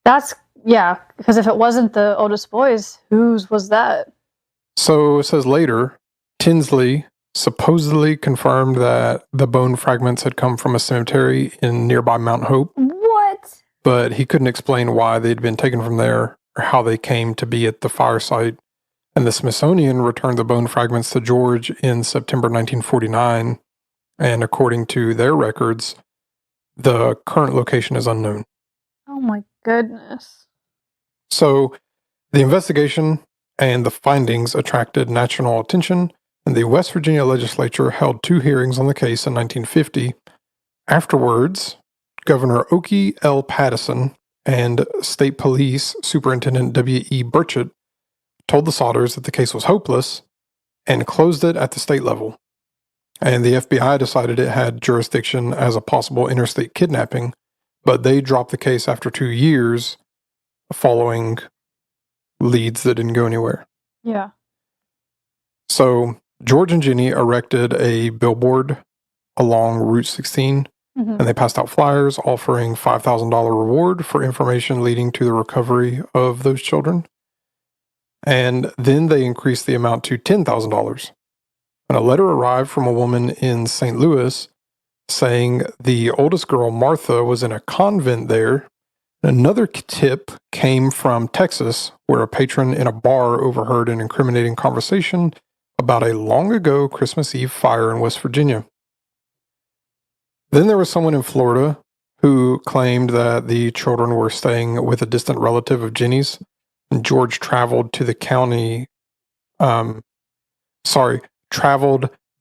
Because if it wasn't the oldest boy's, whose was that? So it says later, Tinsley supposedly confirmed that the bone fragments had come from a cemetery in nearby Mount Hope. What? But he couldn't explain why they'd been taken from there or how they came to be at the fire site. And the Smithsonian returned the bone fragments to George in September 1949. And according to their records, the current location is unknown. Oh my goodness. So the investigation and the findings attracted national attention, and the West Virginia legislature held 2 hearings on the case in 1950. Afterwards, Governor Okie L. Pattison and State Police Superintendent W.E. Burchett told the Sodders that the case was hopeless and closed it at the state level. And the FBI decided it had jurisdiction as a possible interstate kidnapping, but they dropped the case after 2 years following leads that didn't go anywhere. Yeah. So George and Jennie erected a billboard along Route 16, and they passed out flyers offering $5,000 reward for information leading to the recovery of those children. And then they increased the amount to $10,000. And a letter arrived from a woman in St. Louis saying the oldest girl, Martha, was in a convent there. Another tip came from Texas, where a patron in a bar overheard an incriminating conversation about a long ago Christmas Eve fire in West Virginia. Then there was someone in Florida who claimed that the children were staying with a distant relative of Jennie's, and George traveled to the county, traveled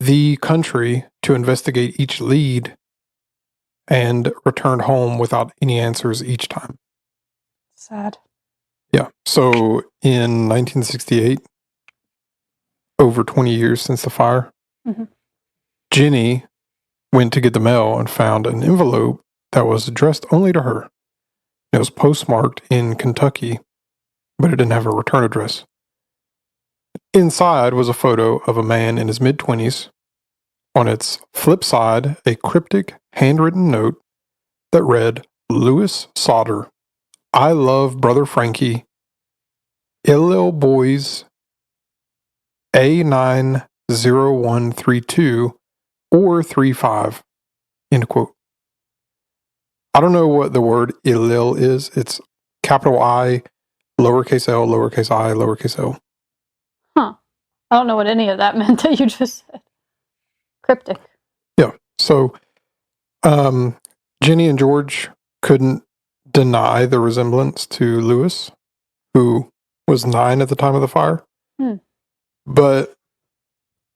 the country to investigate each lead and returned home without any answers each time. Sad. Yeah. So in 1968, over 20 years since the fire, Jennie went to get the mail and found an envelope that was addressed only to her. It was postmarked in Kentucky, but it didn't have a return address. Inside was a photo of a man in his mid-20s. On its flip side, a cryptic handwritten note that read, Lewis Sodder, I love Brother Frankie, Illil Boys, A90132 or 35, end quote. I don't know what the word Illil is. It's capital I, lowercase l, lowercase I, lowercase l. Huh. I don't know what any of that meant that you just said. Cryptic. Yeah. So Jennie and George couldn't deny the resemblance to Lewis, who was 9 at the time of the fire. But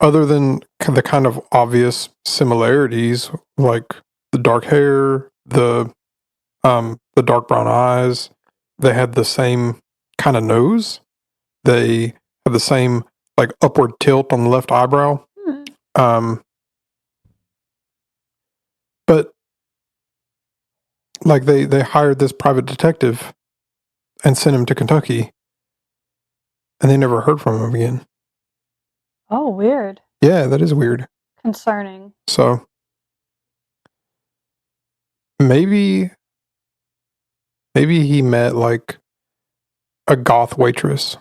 other than the kind of obvious similarities, like the dark hair, the dark brown eyes, they had the same kind of nose. They had the same like upward tilt on the left eyebrow. But like they hired this private detective and sent him to Kentucky, and they never heard from him again. Oh, weird. Yeah, that is weird. Concerning. So maybe he met like a goth waitress.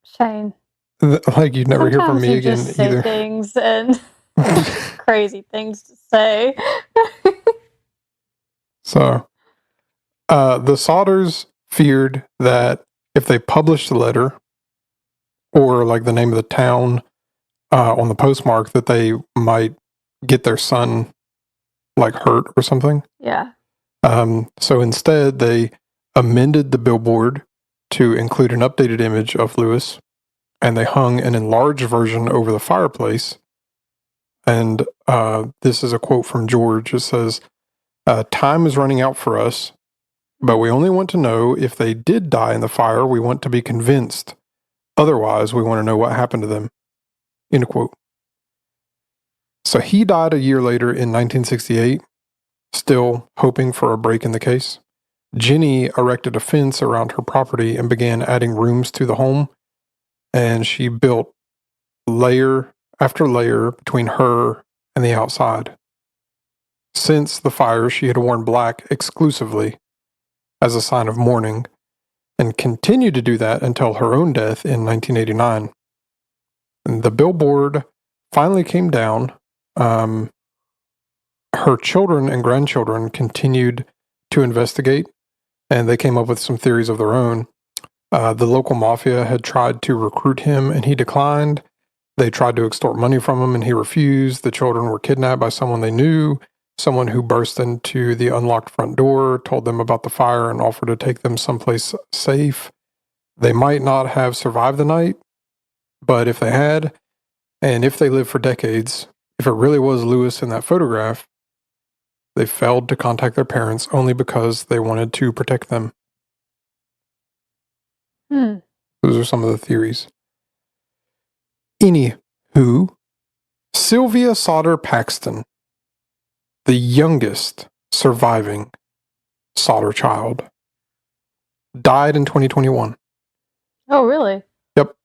Shane. Like you'd never hear from Sometimes me you again just say either. things and crazy things to say. So the Sodders feared that if they published the letter or like the name of the town on the postmark, that they might get their son like hurt or something. Yeah. So instead, they amended the billboard to include an updated image of Lewis, and they hung an enlarged version over the fireplace. And this is a quote from George. It says, time is running out for us, but we only want to know if they did die in the fire. We want to be convinced. Otherwise, we want to know what happened to them. End quote. So he died a year later in 1968, still hoping for a break in the case. Jennie erected a fence around her property and began adding rooms to the home, and she built layer after layer between her and the outside. Since the fire, she had worn black exclusively as a sign of mourning, and continued to do that until her own death in 1989. And the billboard finally came down. Her children and grandchildren continued to investigate, and they came up with some theories of their own. The local mafia had tried to recruit him, and he declined. They tried to extort money from him, and he refused. The children were kidnapped by someone they knew, someone who burst into the unlocked front door, told them about the fire, and offered to take them someplace safe. They might not have survived the night, but if they had, and if they lived for decades, if it really was Lewis in that photograph, they failed to contact their parents only because they wanted to protect them. Those are some of the theories. Anywho, Sylvia Sodder Paxton, the youngest surviving Sodder child, died in 2021. Oh, really? Yep.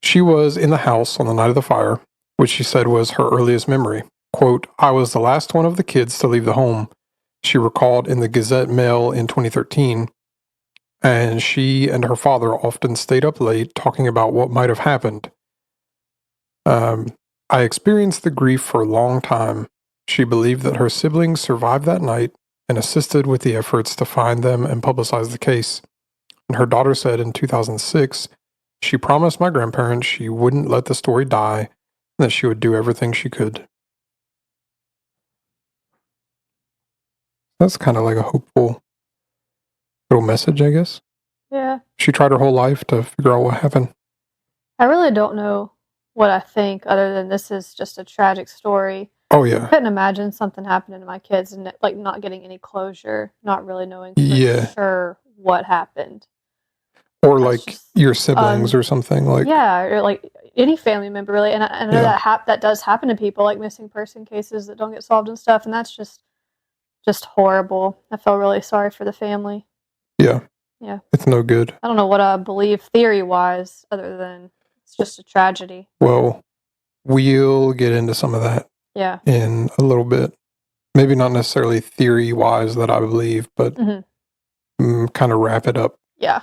She was in the house on the night of the fire, which she said was her earliest memory. Quote, I was the last one of the kids to leave the home, she recalled in the Gazette Mail in 2013. And she and her father often stayed up late talking about what might have happened. I experienced the grief for a long time. She believed that her siblings survived that night and assisted with the efforts to find them and publicize the case. And her daughter said in 2006 She promised my grandparents she wouldn't let the story die and that she would do everything she could. That's kind of like a hopeful little message, I guess. Yeah. She tried her whole life to figure out what happened. I really don't know what I think other than this is just a tragic story. Oh, I yeah. couldn't imagine something happening to my kids and like not getting any closure, not really knowing for Yeah. sure what happened. Or That's like just your siblings or something. Like, yeah, or like any family member really. And I know Yeah. that does happen to people, like missing person cases that don't get solved and stuff, and that's just horrible. I feel really sorry for the family. Yeah. Yeah. It's no good. I don't know what I believe theory-wise other than it's just a tragedy. Well, we'll get into some of that Yeah. in a little bit. Maybe not necessarily theory-wise that I believe, but kind of wrap it up Yeah.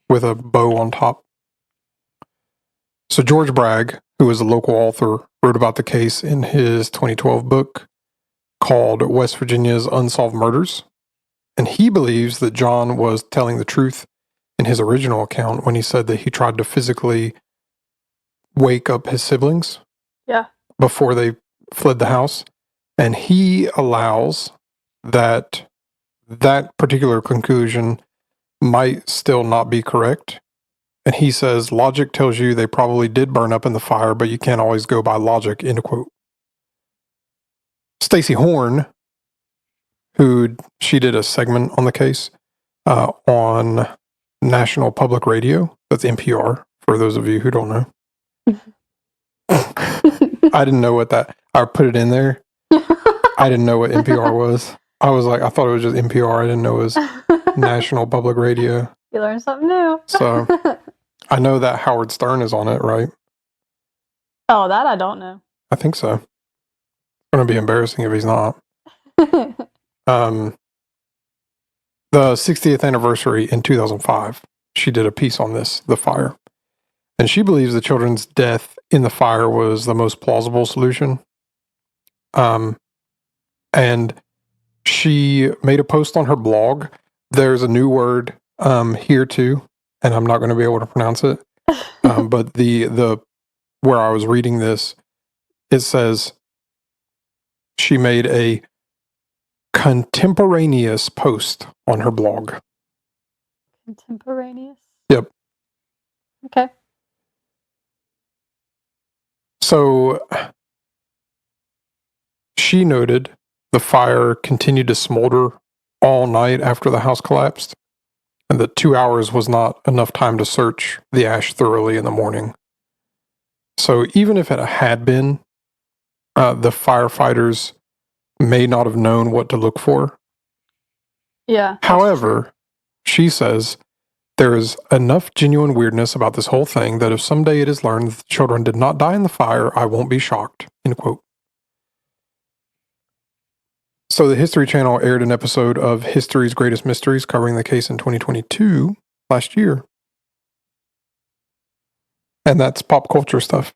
with a bow on top. So George Bragg, who is a local author, wrote about the case in his 2012 book called West Virginia's Unsolved Murders. And he believes that John was telling the truth in his original account when he said that he tried to physically wake up his siblings before they fled the house. And he allows that particular conclusion might still not be correct. And he says, logic tells you they probably did burn up in the fire, but you can't always go by logic, end quote. Stacey Horn, she did a segment on the case on National Public Radio. That's NPR, for those of you who don't know. I didn't know what I put it in there. I didn't know what NPR was. I thought it was just NPR. I didn't know it was National Public Radio. You learn something new. So I know that Howard Stern is on it, right? Oh, that I don't know. I think so. It's going to be embarrassing if he's not. The 60th anniversary in 2005, she did a piece on this, the fire. And she believes the children's death in the fire was the most plausible solution. And she made a post on her blog. There's a new word here too, and I'm not going to be able to pronounce it. But the where I was reading this, it says she made a contemporaneous post on her blog. Contemporaneous? Yep. Okay. So she noted the fire continued to smolder all night after the house collapsed, and that 2 hours was not enough time to search the ash thoroughly in the morning. So even if it had been, the firefighters may not have known what to look for. Yeah. However, she says there is enough genuine weirdness about this whole thing that if someday it is learned that the children did not die in the fire, I won't be shocked, end quote. So the History Channel aired an episode of History's Greatest Mysteries covering the case in 2022, last year. And that's pop culture stuff.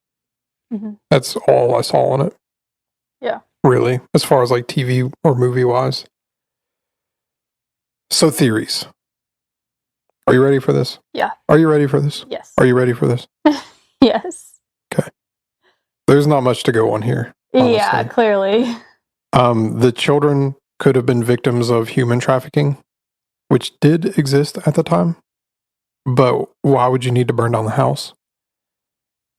Mm-hmm. That's all I saw on it. Yeah. Really, as far as like TV or movie wise. So theories. Are you ready for this? Yeah. Are you ready for this? Yes. Are you ready for this? Yes. Okay. There's not much to go on here. Honestly. Yeah, clearly. The children could have been victims of human trafficking, which did exist at the time. But why would you need to burn down the house?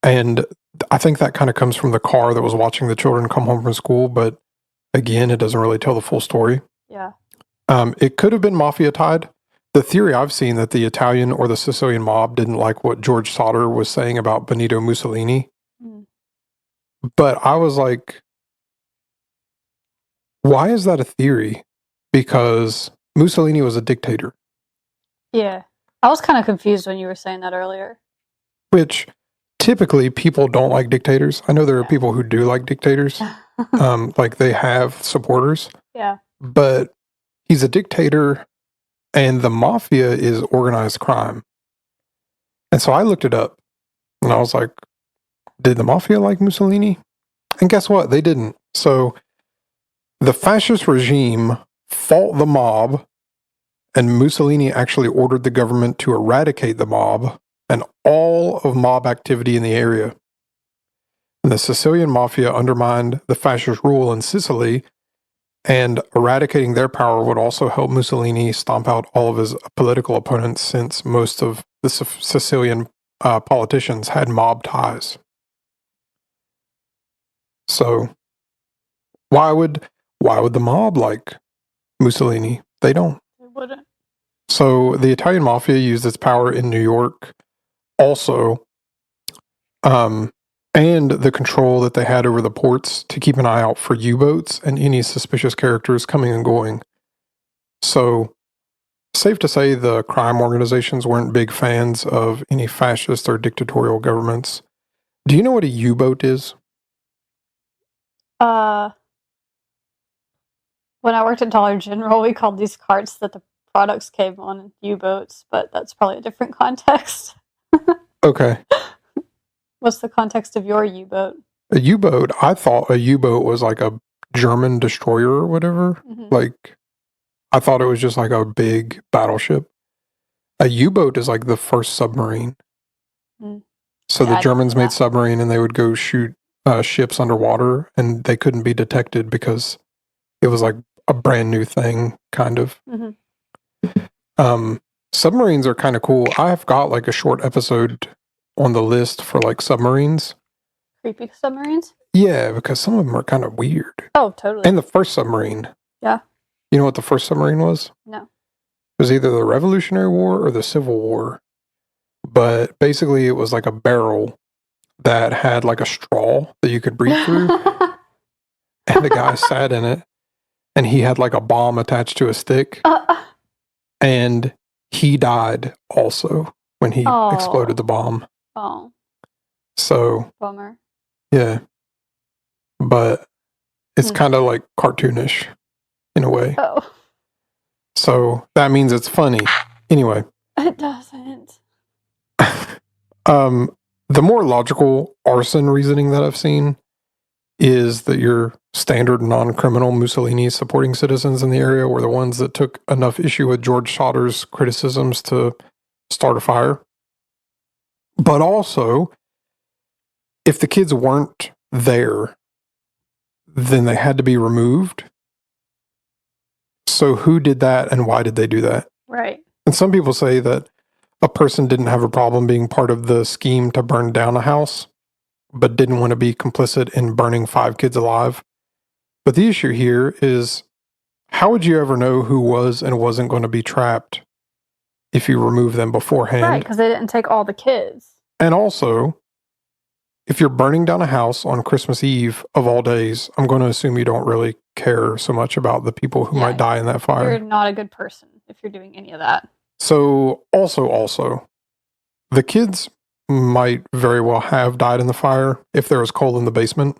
And I think that kind of comes from the car that was watching the children come home from school. But again, it doesn't really tell the full story. Yeah. It could have been mafia tied. The theory I've seen that the Italian or the Sicilian mob didn't like what George Sodder was saying about Benito Mussolini. But I was like, why is that a theory? Because Mussolini was a dictator. Yeah. I was kind of confused when you were saying that earlier. Which typically people don't like dictators. I know there are people who do like dictators. Like they have supporters. Yeah. But he's a dictator and the mafia is organized crime. And so I looked it up and I was like, did the mafia like Mussolini? And guess what? They didn't. So the fascist regime fought the mob, and Mussolini actually ordered the government to eradicate the mob and all of mob activity in the area. And the Sicilian mafia undermined the fascist rule in Sicily, and eradicating their power would also help Mussolini stomp out all of his political opponents, since most of the Sicilian politicians had mob ties. So why would the mob like Mussolini? They don't. They wouldn't. So the Italian mafia used its power in New York also, and the control that they had over the ports to keep an eye out for U-boats and any suspicious characters coming and going. So, safe to say the crime organizations weren't big fans of any fascist or dictatorial governments. Do you know what a U-boat is? When I worked at Dollar General, we called these carts that the products came on U-boats, but that's probably a different context. Okay. What's the context of your U-boat? A U-boat, I thought a U-boat was like a German destroyer or whatever. Mhm. Like, I thought it was just like a big battleship. A U-boat is like the first submarine. Mm. So Yeah, the I didn't Germans know made that. submarine and they would go shoot ships underwater, and they couldn't be detected because it was like a brand new thing, kind of. Mhm. Submarines are kind of cool. I've got like a short episode on the list for like submarines. Creepy submarines? Yeah, because some of them are kind of weird. Oh, totally. And the first submarine. Yeah. You know what the first submarine was? No. It was either the Revolutionary War or the Civil War. But basically, it was like a barrel that had like a straw that you could breathe through. And the guy sat in it, and he had like a bomb attached to a stick. And he died also when he exploded the bomb. Oh, So, bummer. yeah. But it's Hmm. kind of like cartoonish in a way. Oh, So that means it's funny. Anyway, it doesn't. the more logical arson reasoning that I've seen is that your standard non-criminal Mussolini supporting citizens in the area were the ones that took enough issue with George Sodder's criticisms to start a fire. But also, if the kids weren't there, then they had to be removed. So who did that and why did they do that? Right. And some people say that a person didn't have a problem being part of the scheme to burn down a house, but didn't want to be complicit in burning 5 kids alive. But the issue here is, how would you ever know who was and wasn't going to be trapped if you remove them beforehand? Right, because they didn't take all the kids. And also, if you're burning down a house on Christmas Eve of all days, I'm going to assume you don't really care so much about the people who might die in that fire. You're not a good person if you're doing any of that. So also, the kids might very well have died in the fire if there was coal in the basement.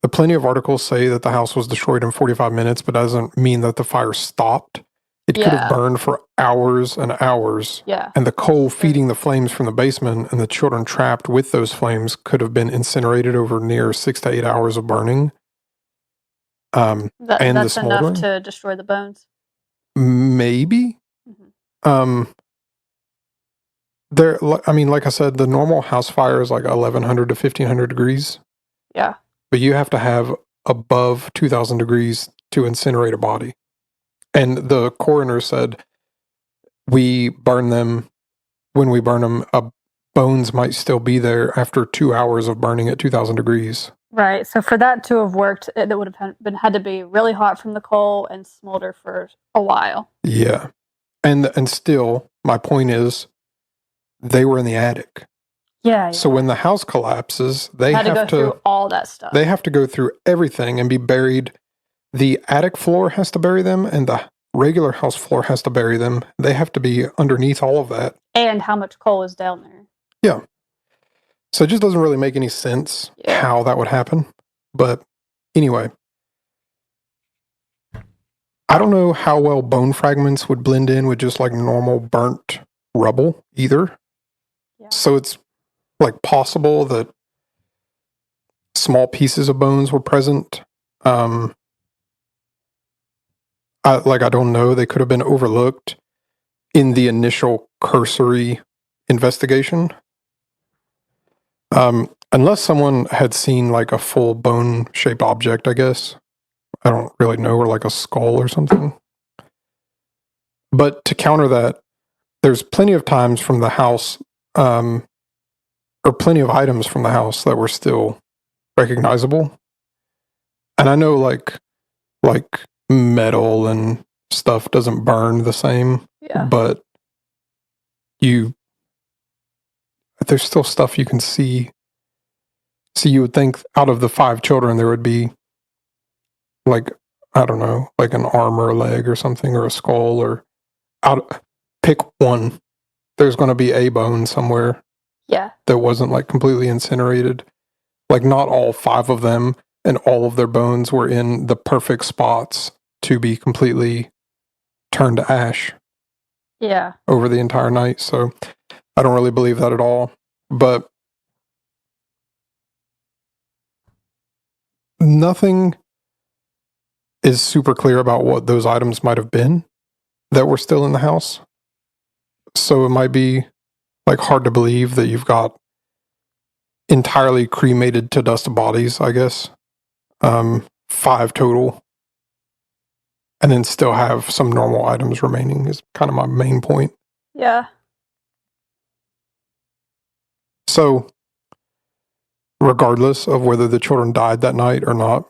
But plenty of articles say that the house was destroyed in 45 minutes, but doesn't mean that the fire stopped. It could have burned for hours and hours. Yeah. And the coal feeding the flames from the basement and the children trapped with those flames could have been incinerated over near 6 to 8 hours of burning. That's enough to destroy the bones. Maybe. Mm-hmm. Like I said, the normal house fire is like 1100 to 1500 degrees. Yeah. But you have to have above 2000 degrees to incinerate a body. And the coroner said, when we burn them, bones might still be there after 2 hours of burning at 2000 degrees. Right. So for that to have worked, it would have had to be really hot from the coal and smolder for a while. Yeah. And still, my point is, they were in the attic. Yeah. So when the house collapses, they had to go through all that stuff. They have to go through everything and be buried. The attic floor has to bury them, and the regular house floor has to bury them. They have to be underneath all of that. And how much coal is down there. Yeah. So it just doesn't really make any sense how that would happen. But anyway, I don't know how well bone fragments would blend in with just like normal burnt rubble either. Yeah. So it's like possible that small pieces of bones were present. I don't know. They could have been overlooked in the initial cursory investigation. Unless someone had seen like a full bone-shaped object, I guess. I don't really know, or like a skull or something. But to counter that, there's plenty of times from the house, or plenty of items from the house that were still recognizable. And I know like metal and stuff doesn't burn the same, Yeah. but there's still stuff you can see. So you would think out of the 5 children, there would be like, I don't know, like an arm or a leg or something, or a skull, or pick one. There's going to be a bone somewhere Yeah. that wasn't like completely incinerated. Like not all 5 of them and all of their bones were in the perfect spots to be completely turned to ash Yeah. over the entire night. So I don't really believe that at all. But nothing is super clear about what those items might have been that were still in the house. So it might be like hard to believe that you've got entirely cremated to dust bodies, I guess. 5 total. And then still have some normal items remaining is kind of my main point. Yeah. So, regardless of whether the children died that night or not,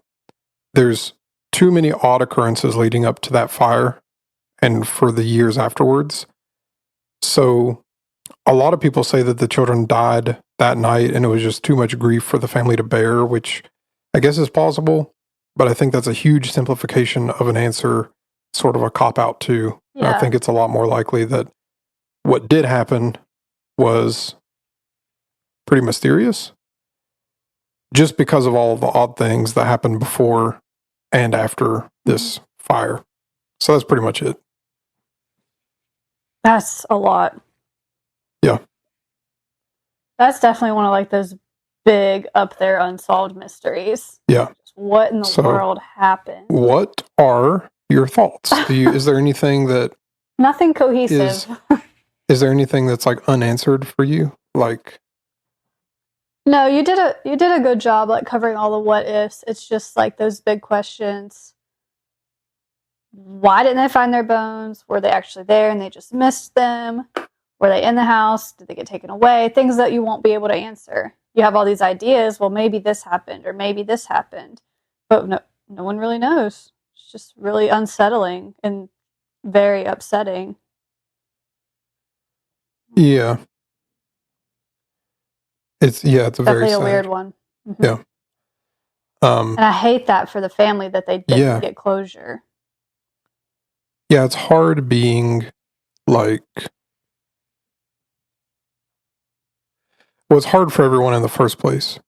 there's too many odd occurrences leading up to that fire and for the years afterwards. So, a lot of people say that the children died that night and it was just too much grief for the family to bear, which I guess is plausible, but I think that's a huge simplification of an answer, sort of a cop-out too. And I Yeah. think it's a lot more likely that what did happen was pretty mysterious, just because of all of the odd things that happened before and after this fire. So that's pretty much it. That's a lot. Yeah. That's definitely one of like those big up there unsolved mysteries. Yeah. Just what in the So- world happened? What are your thoughts? Is there anything that Nothing cohesive. is there anything that's like unanswered for you? Like, No, you did a good job like covering all the what ifs. It's just like those big questions. Why didn't they find their bones? Were they actually there and they just missed them? Were they in the house? Did they get taken away? Things that you won't be able to answer. You have all these ideas. Well, maybe this happened or maybe this happened, but no one really knows. It's just really unsettling and very upsetting. yeah. It's a very Definitely a sad. weird one. Mhm. Yeah. And I hate that for the family that they didn't Yeah. get closure. Yeah, it's hard being like, well, it's hard for everyone in the first place,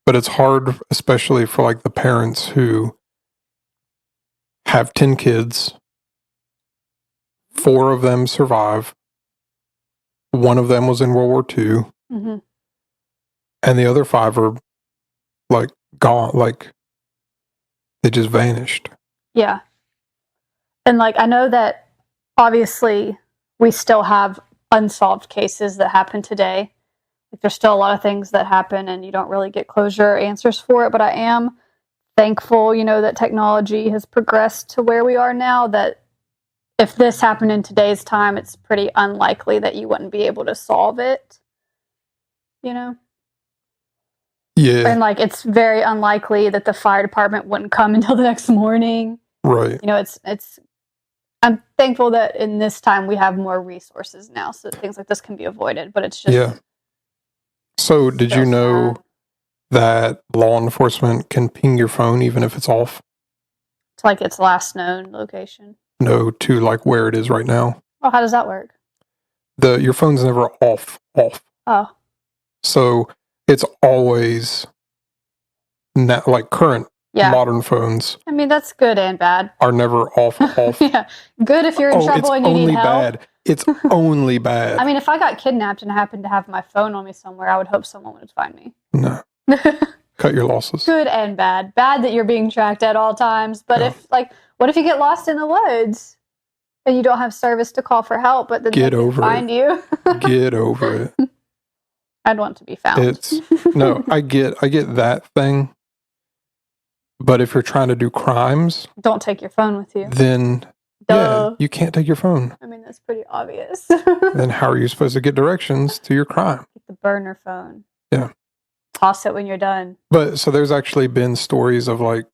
but it's hard especially for like the parents who have 10 kids, 4 of them survive, 1 of them was in World War II, hmm and the other 5 are like gone, like they just vanished. Yeah. And like I know that obviously we still have unsolved cases that happen today. Like there's still a lot of things that happen and you don't really get closure or answers for it, but I am thankful, that technology has progressed to where we are now, that if this happened in today's time, it's pretty unlikely that you wouldn't be able to solve it. Yeah, And like it's very unlikely that the fire department wouldn't come until the next morning. right. It's I'm thankful that in this time we have more resources now so that things like this can be avoided, but it's just Yeah. So, did still you know sad that law enforcement can ping your phone even if it's off? to like its last known location. No, to like where it is right now. Oh, how does that work? Your phone's never off. Oh, So it's always like current yeah. modern phones I mean, that's good and bad. are never off. Yeah, good if you're in It's trouble and you only need help. bad. It's only bad. I mean, if I got kidnapped and I happened to have my phone on me somewhere, I would hope someone would find me. No, cut your losses. Good and bad. Bad that you're being tracked at all times, but Yeah. what if you get lost in the woods? And you don't have service to call for help, but then Get they can over find you. Get over it. I'd want to be found. No, I get that thing. But if you're trying to do crimes, Don't take your phone with you. then Duh. you can't take your phone. I mean, that's pretty obvious. Then how are you supposed to get directions to your crime? Get the burner phone. Yeah. Toss it when you're done. But so there's actually been stories of like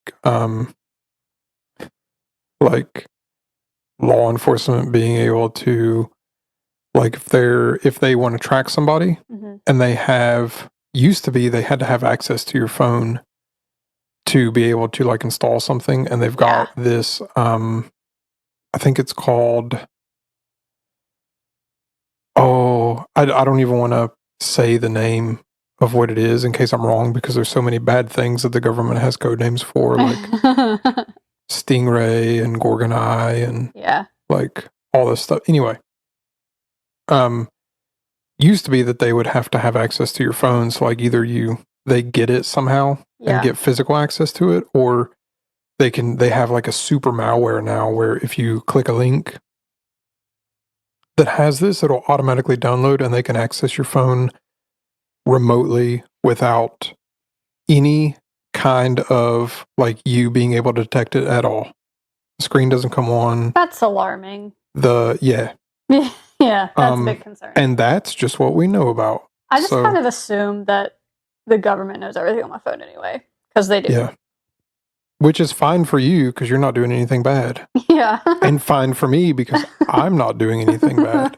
law enforcement being able to, like, if they want to track somebody and they used to be they had to have access to your phone to be able to like install something, and they've got this I think it's called, I don't even want to say the name of what it is in case I'm wrong, because there's so many bad things that the government has code names for, like Stingray and Gorgon Eye and like all this stuff. Anyway, used to be that they would have to have access to your phone, so like either they get it somehow and get physical access to it, or they have like a super malware now where if you click a link that has this, it'll automatically download and they can access your phone remotely without any kind of like you being able to detect it at all. The screen doesn't come on. That's alarming. Yeah, that's a big concern. And that's just what we know about. I just kind of assume that the government knows everything on my phone anyway, because they do. Yeah. Which is fine for you because you're not doing anything bad. Yeah. And fine for me because I'm not doing anything bad.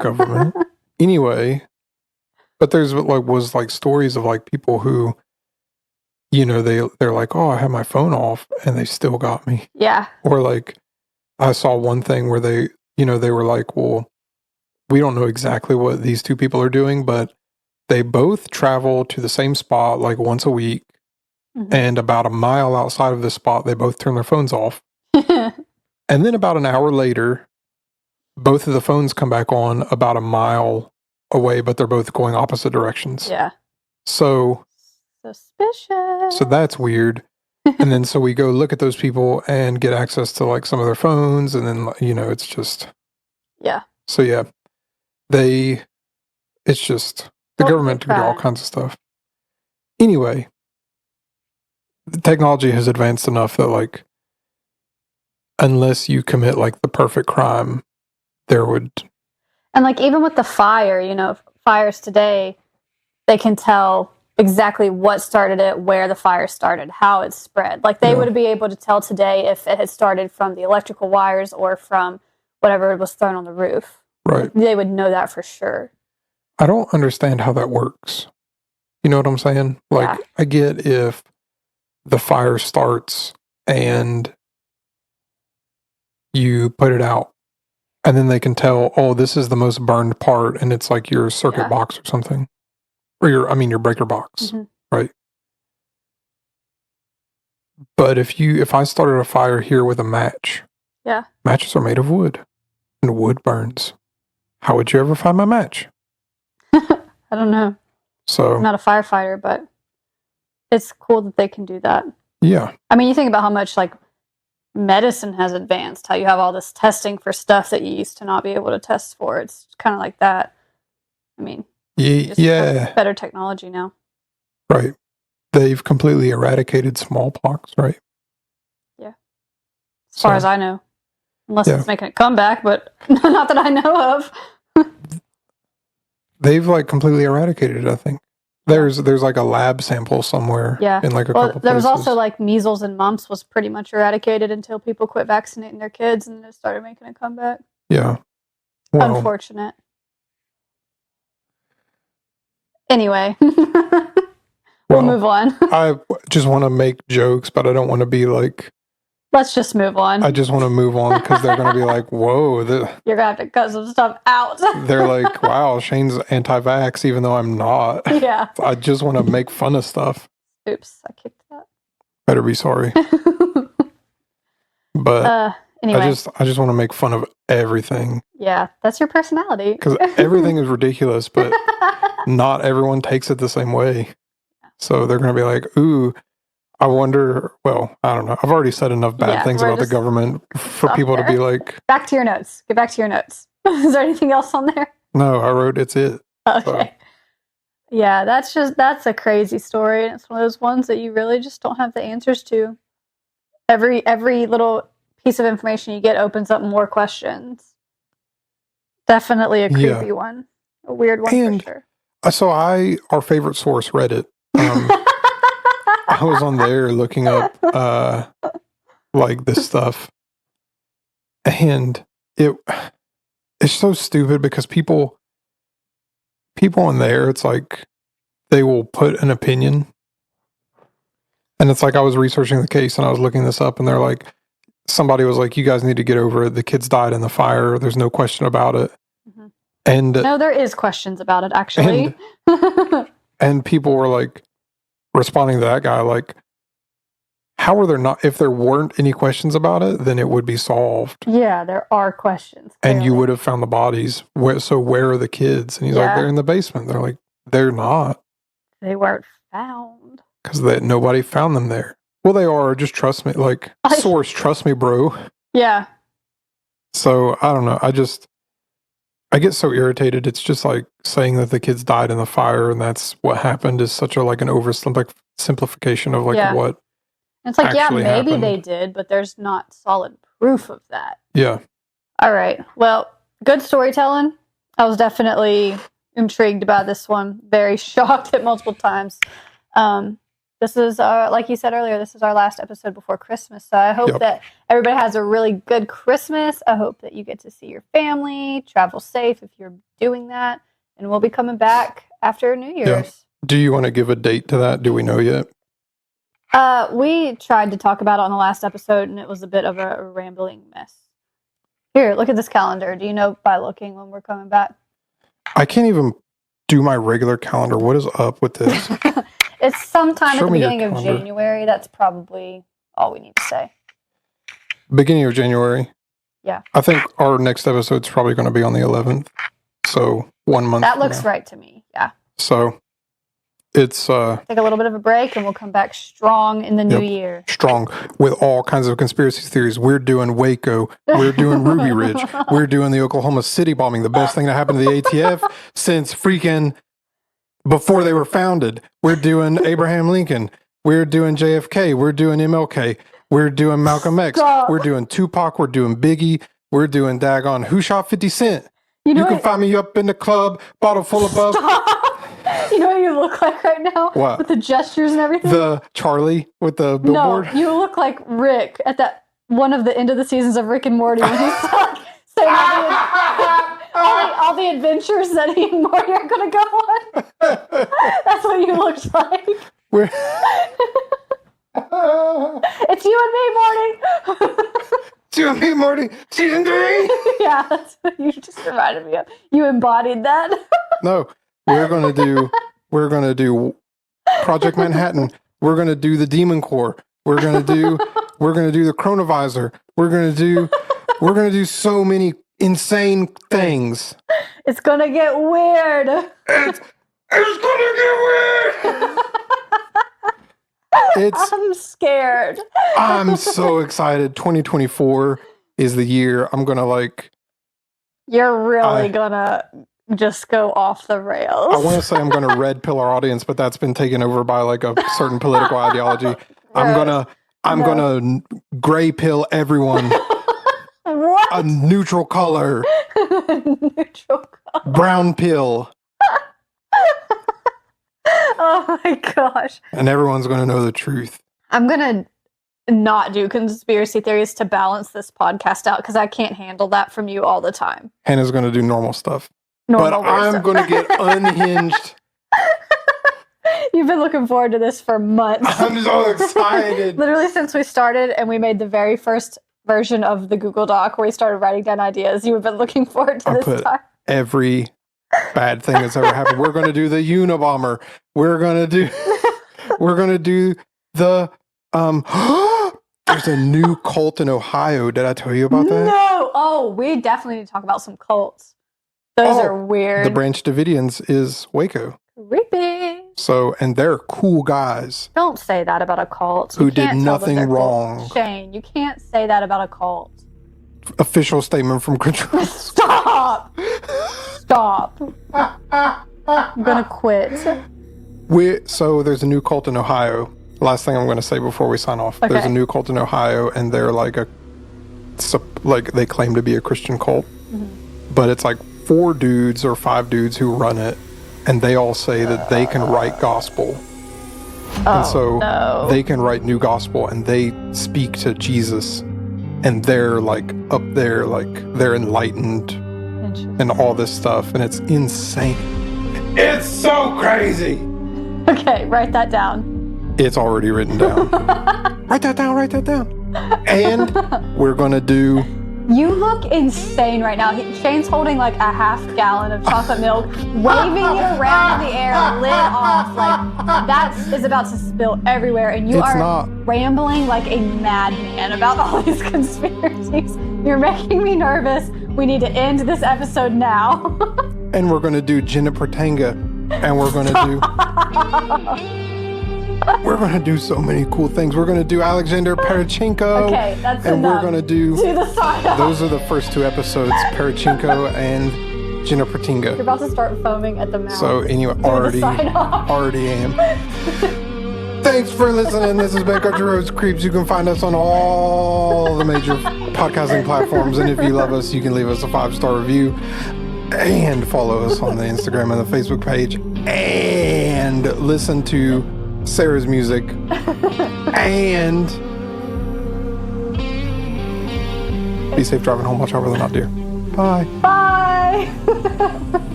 Government. Anyway, but there's was stories of like people who, they're like, oh, I have my phone off and they still got me. Yeah. Or like, I saw one thing where they were like, well, we don't know exactly what these two people are doing, but they both travel to the same spot like once a week. And about a mile outside of this spot, they both turn their phones off. And then about an hour later, both of the phones come back on about a mile away, but they're both going opposite directions. Yeah. So suspicious. So that's weird. And then so we go look at those people and get access to like some of their phones, and then it's just So yeah, it's just the government can do all kinds of stuff. Anyway. The technology has advanced enough that like unless you commit like the perfect crime, there would. And like even with the fire, fires today, they can tell exactly what started it, where the fire started, how it spread. Like they would be able to tell today if it had started from the electrical wires or from whatever was thrown on the roof. Right. They would know that for sure. I don't understand how that works. You know what I'm saying? Like I get if the fire starts and you put it out and then they can tell, oh, this is the most burned part and it's like your circuit box or something, or your breaker box, right? But if I started a fire here with a match, matches are made of wood and wood burns. How would you ever find my match? I don't know. So I'm not a firefighter, but it's cool that they can do that. Yeah. I mean, you think about how much like medicine has advanced, how you have all this testing for stuff that you used to not be able to test for. It's kind of like that. I mean, better technology now. Right. They've completely eradicated smallpox, right? Yeah. As far as I know. Unless it's making a comeback, but not that I know of. They've like completely eradicated it, I think. There's like a lab sample somewhere in like a couple there was places. also like measles and mumps was pretty much eradicated until people quit vaccinating their kids and it started making a comeback. Yeah. Well, unfortunate. Anyway. We'll move on. I just want to make jokes, but I don't want to be like... Let's just move on. I just want to move on because they're going to be like, whoa. You're going to have to cut some stuff out. They're like, wow, Shane's anti-vax, even though I'm not. Yeah. I just want to make fun of stuff. Oops, I kicked that. Better be sorry. But anyway. I just want to make fun of everything. Yeah, that's your personality. Because everything is ridiculous, but not everyone takes it the same way. So they're going to be like, ooh, I wonder, well, I don't know. I've already said enough bad things we're about the just government for stop people to there. be like, Back to your notes. Get back to your notes. Is there anything else on there? no, I wrote it's it. Okay. Yeah, that's a crazy story. And it's one of those ones that you really just don't have the answers to. Every little piece of information you get opens up more questions. Definitely a creepy one. A weird one And for sure. So our favorite source, Reddit, I was on there looking up like this stuff, and it's so stupid because people in there, it's like they will put an opinion, and it's like I was researching the case and I was looking this up, and they're like, somebody was like, you guys need to get over it. The kids died in the fire. There's no question about it. Mhm. And No, there is questions about it actually. and people were like responding to that guy like, how are there not, if there weren't any questions about it, then it would be solved. Yeah, there are questions. And you clearly. would have found the bodies. So where are the kids? And he's like, Yeah. they're in the basement. They're like, they're not. They weren't found. Because nobody found them there. Well, they are. Just trust me. Like, source, trust me, bro. Yeah. So, I don't know. I get so irritated. It's just like saying that the kids died in the fire and that's what happened is such a like an oversimplification of like what. It's like, yeah, maybe happened. they did, but there's not solid proof of that. Yeah. All right. Well, good storytelling. I was definitely intrigued by this one. Very shocked at multiple times. This is, like you said earlier, this is our last episode before Christmas. So I hope that everybody has a really good Christmas. I hope that you get to see your family, travel safe if you're doing that. And we'll be coming back after New Year's. Yeah. Do you want to give a date to that? Do we know yet? We tried to talk about it on the last episode, and it was a bit of a rambling mess. Here, look at this calendar. Do you know by looking when we're coming back? I can't even do my regular calendar. What is up with this? It's sometime Show at the me your beginning of calendar. January. That's probably all we need to say. Beginning of January. Yeah. I think our next episode's probably going to be on the 11th. So 1 month. That looks right to me. Yeah. So it's take a little bit of a break and we'll come back strong in the new year. Strong with all kinds of conspiracy theories. We're doing Waco. We're doing Ruby Ridge. We're doing the Oklahoma City bombing. The best thing that happened to the ATF since freaking before they were founded. We're doing Abraham Lincoln. We're doing JFK. We're doing MLK. We're doing Malcolm X. Stop. We're doing Tupac. We're doing Biggie. We're doing daggone Who Shot 50 Cent. You can find me up in the club, bottle full of bub. You know what you look like right now? What? With the gestures and everything? The Charlie with the billboard? No, you look like Rick at that one of the end of the seasons of Rick and Morty when he's like saying all the adventures that he and Morty are going to go on. That's what you looked like. It's you and me, Morty. It's you and me, Morty. Season 3. Yeah, that's what you just reminded me of. You embodied that. No. We're gonna do Project Manhattan. We're gonna do the Demon Core. We're gonna do the Chronovisor. We're gonna do so many insane things. It's gonna get weird. It's gonna get weird. I'm scared. I'm so excited. 2024 is the year. I'm gonna You're really gonna just go off the rails. I want to say I'm going to red pill our audience, but that's been taken over by like a certain political ideology. I'm gonna gray pill everyone. What? A neutral color. Neutral color. Brown pill. Oh my gosh. And everyone's going to know the truth. I'm gonna not do conspiracy theories to balance this podcast out because I can't handle that from you all the time. Hannah's going to do normal stuff. Normal but I'm going to get unhinged. You've been looking forward to this for months. I'm so excited. Literally since we started and we made the very first version of the Google Doc where we started writing down ideas, you have been looking forward to this time. Every bad thing that's ever happened. We're going to do the Unabomber. We're going to do the there's a new cult in Ohio. Did I tell you about that? No. Oh, we definitely need to talk about some cults. Those are weird. The Branch Davidians is Waco. Creepy. So, and they're cool guys. Don't say that about a cult. Who You did can't tell that nothing they're cool. wrong. Shane, you can't say that about a cult. Official statement from Control. Stop! Stop. I'm gonna quit. So there's a new cult in Ohio. Last thing I'm going to say before we sign off. Okay. There's a new cult in Ohio, and they're like they claim to be a Christian cult, but it's like 4 dudes or 5 dudes who run it, and they all say that they can write gospel. And so no. they can write new gospel, and they speak to Jesus, and they're like up there, like they're enlightened and all this stuff, and it's insane. It's so crazy. Okay, write that down. It's already written down. Write that down, write that down. And we're going to do... You look insane right now. Shane's holding like a half gallon of chocolate milk, waving it around in the air, lid off. Like, that is about to spill everywhere. And you are rambling like a madman about all these conspiracies. You're making me nervous. We need to end this episode now. And we're going to do Jenna Pratanga. And we're going to do... We're going to do so many cool things. We're going to do Alexander Parachenko. Okay, that's and enough. We're going to do the sign off. Those are the first 2 episodes, Parachenko and Jenna You're Pratinga. about to start foaming at the mouth. So anyway, Do the sign off. already am. Thanks for listening. This has been Country Roads Creeps. You can find us on all the major podcasting platforms. And if you love us, you can leave us a 5-star review. And follow us on the Instagram and the Facebook page. And listen to Sarah's music. And be safe driving home. Watch out where they're not deer. Bye. Bye.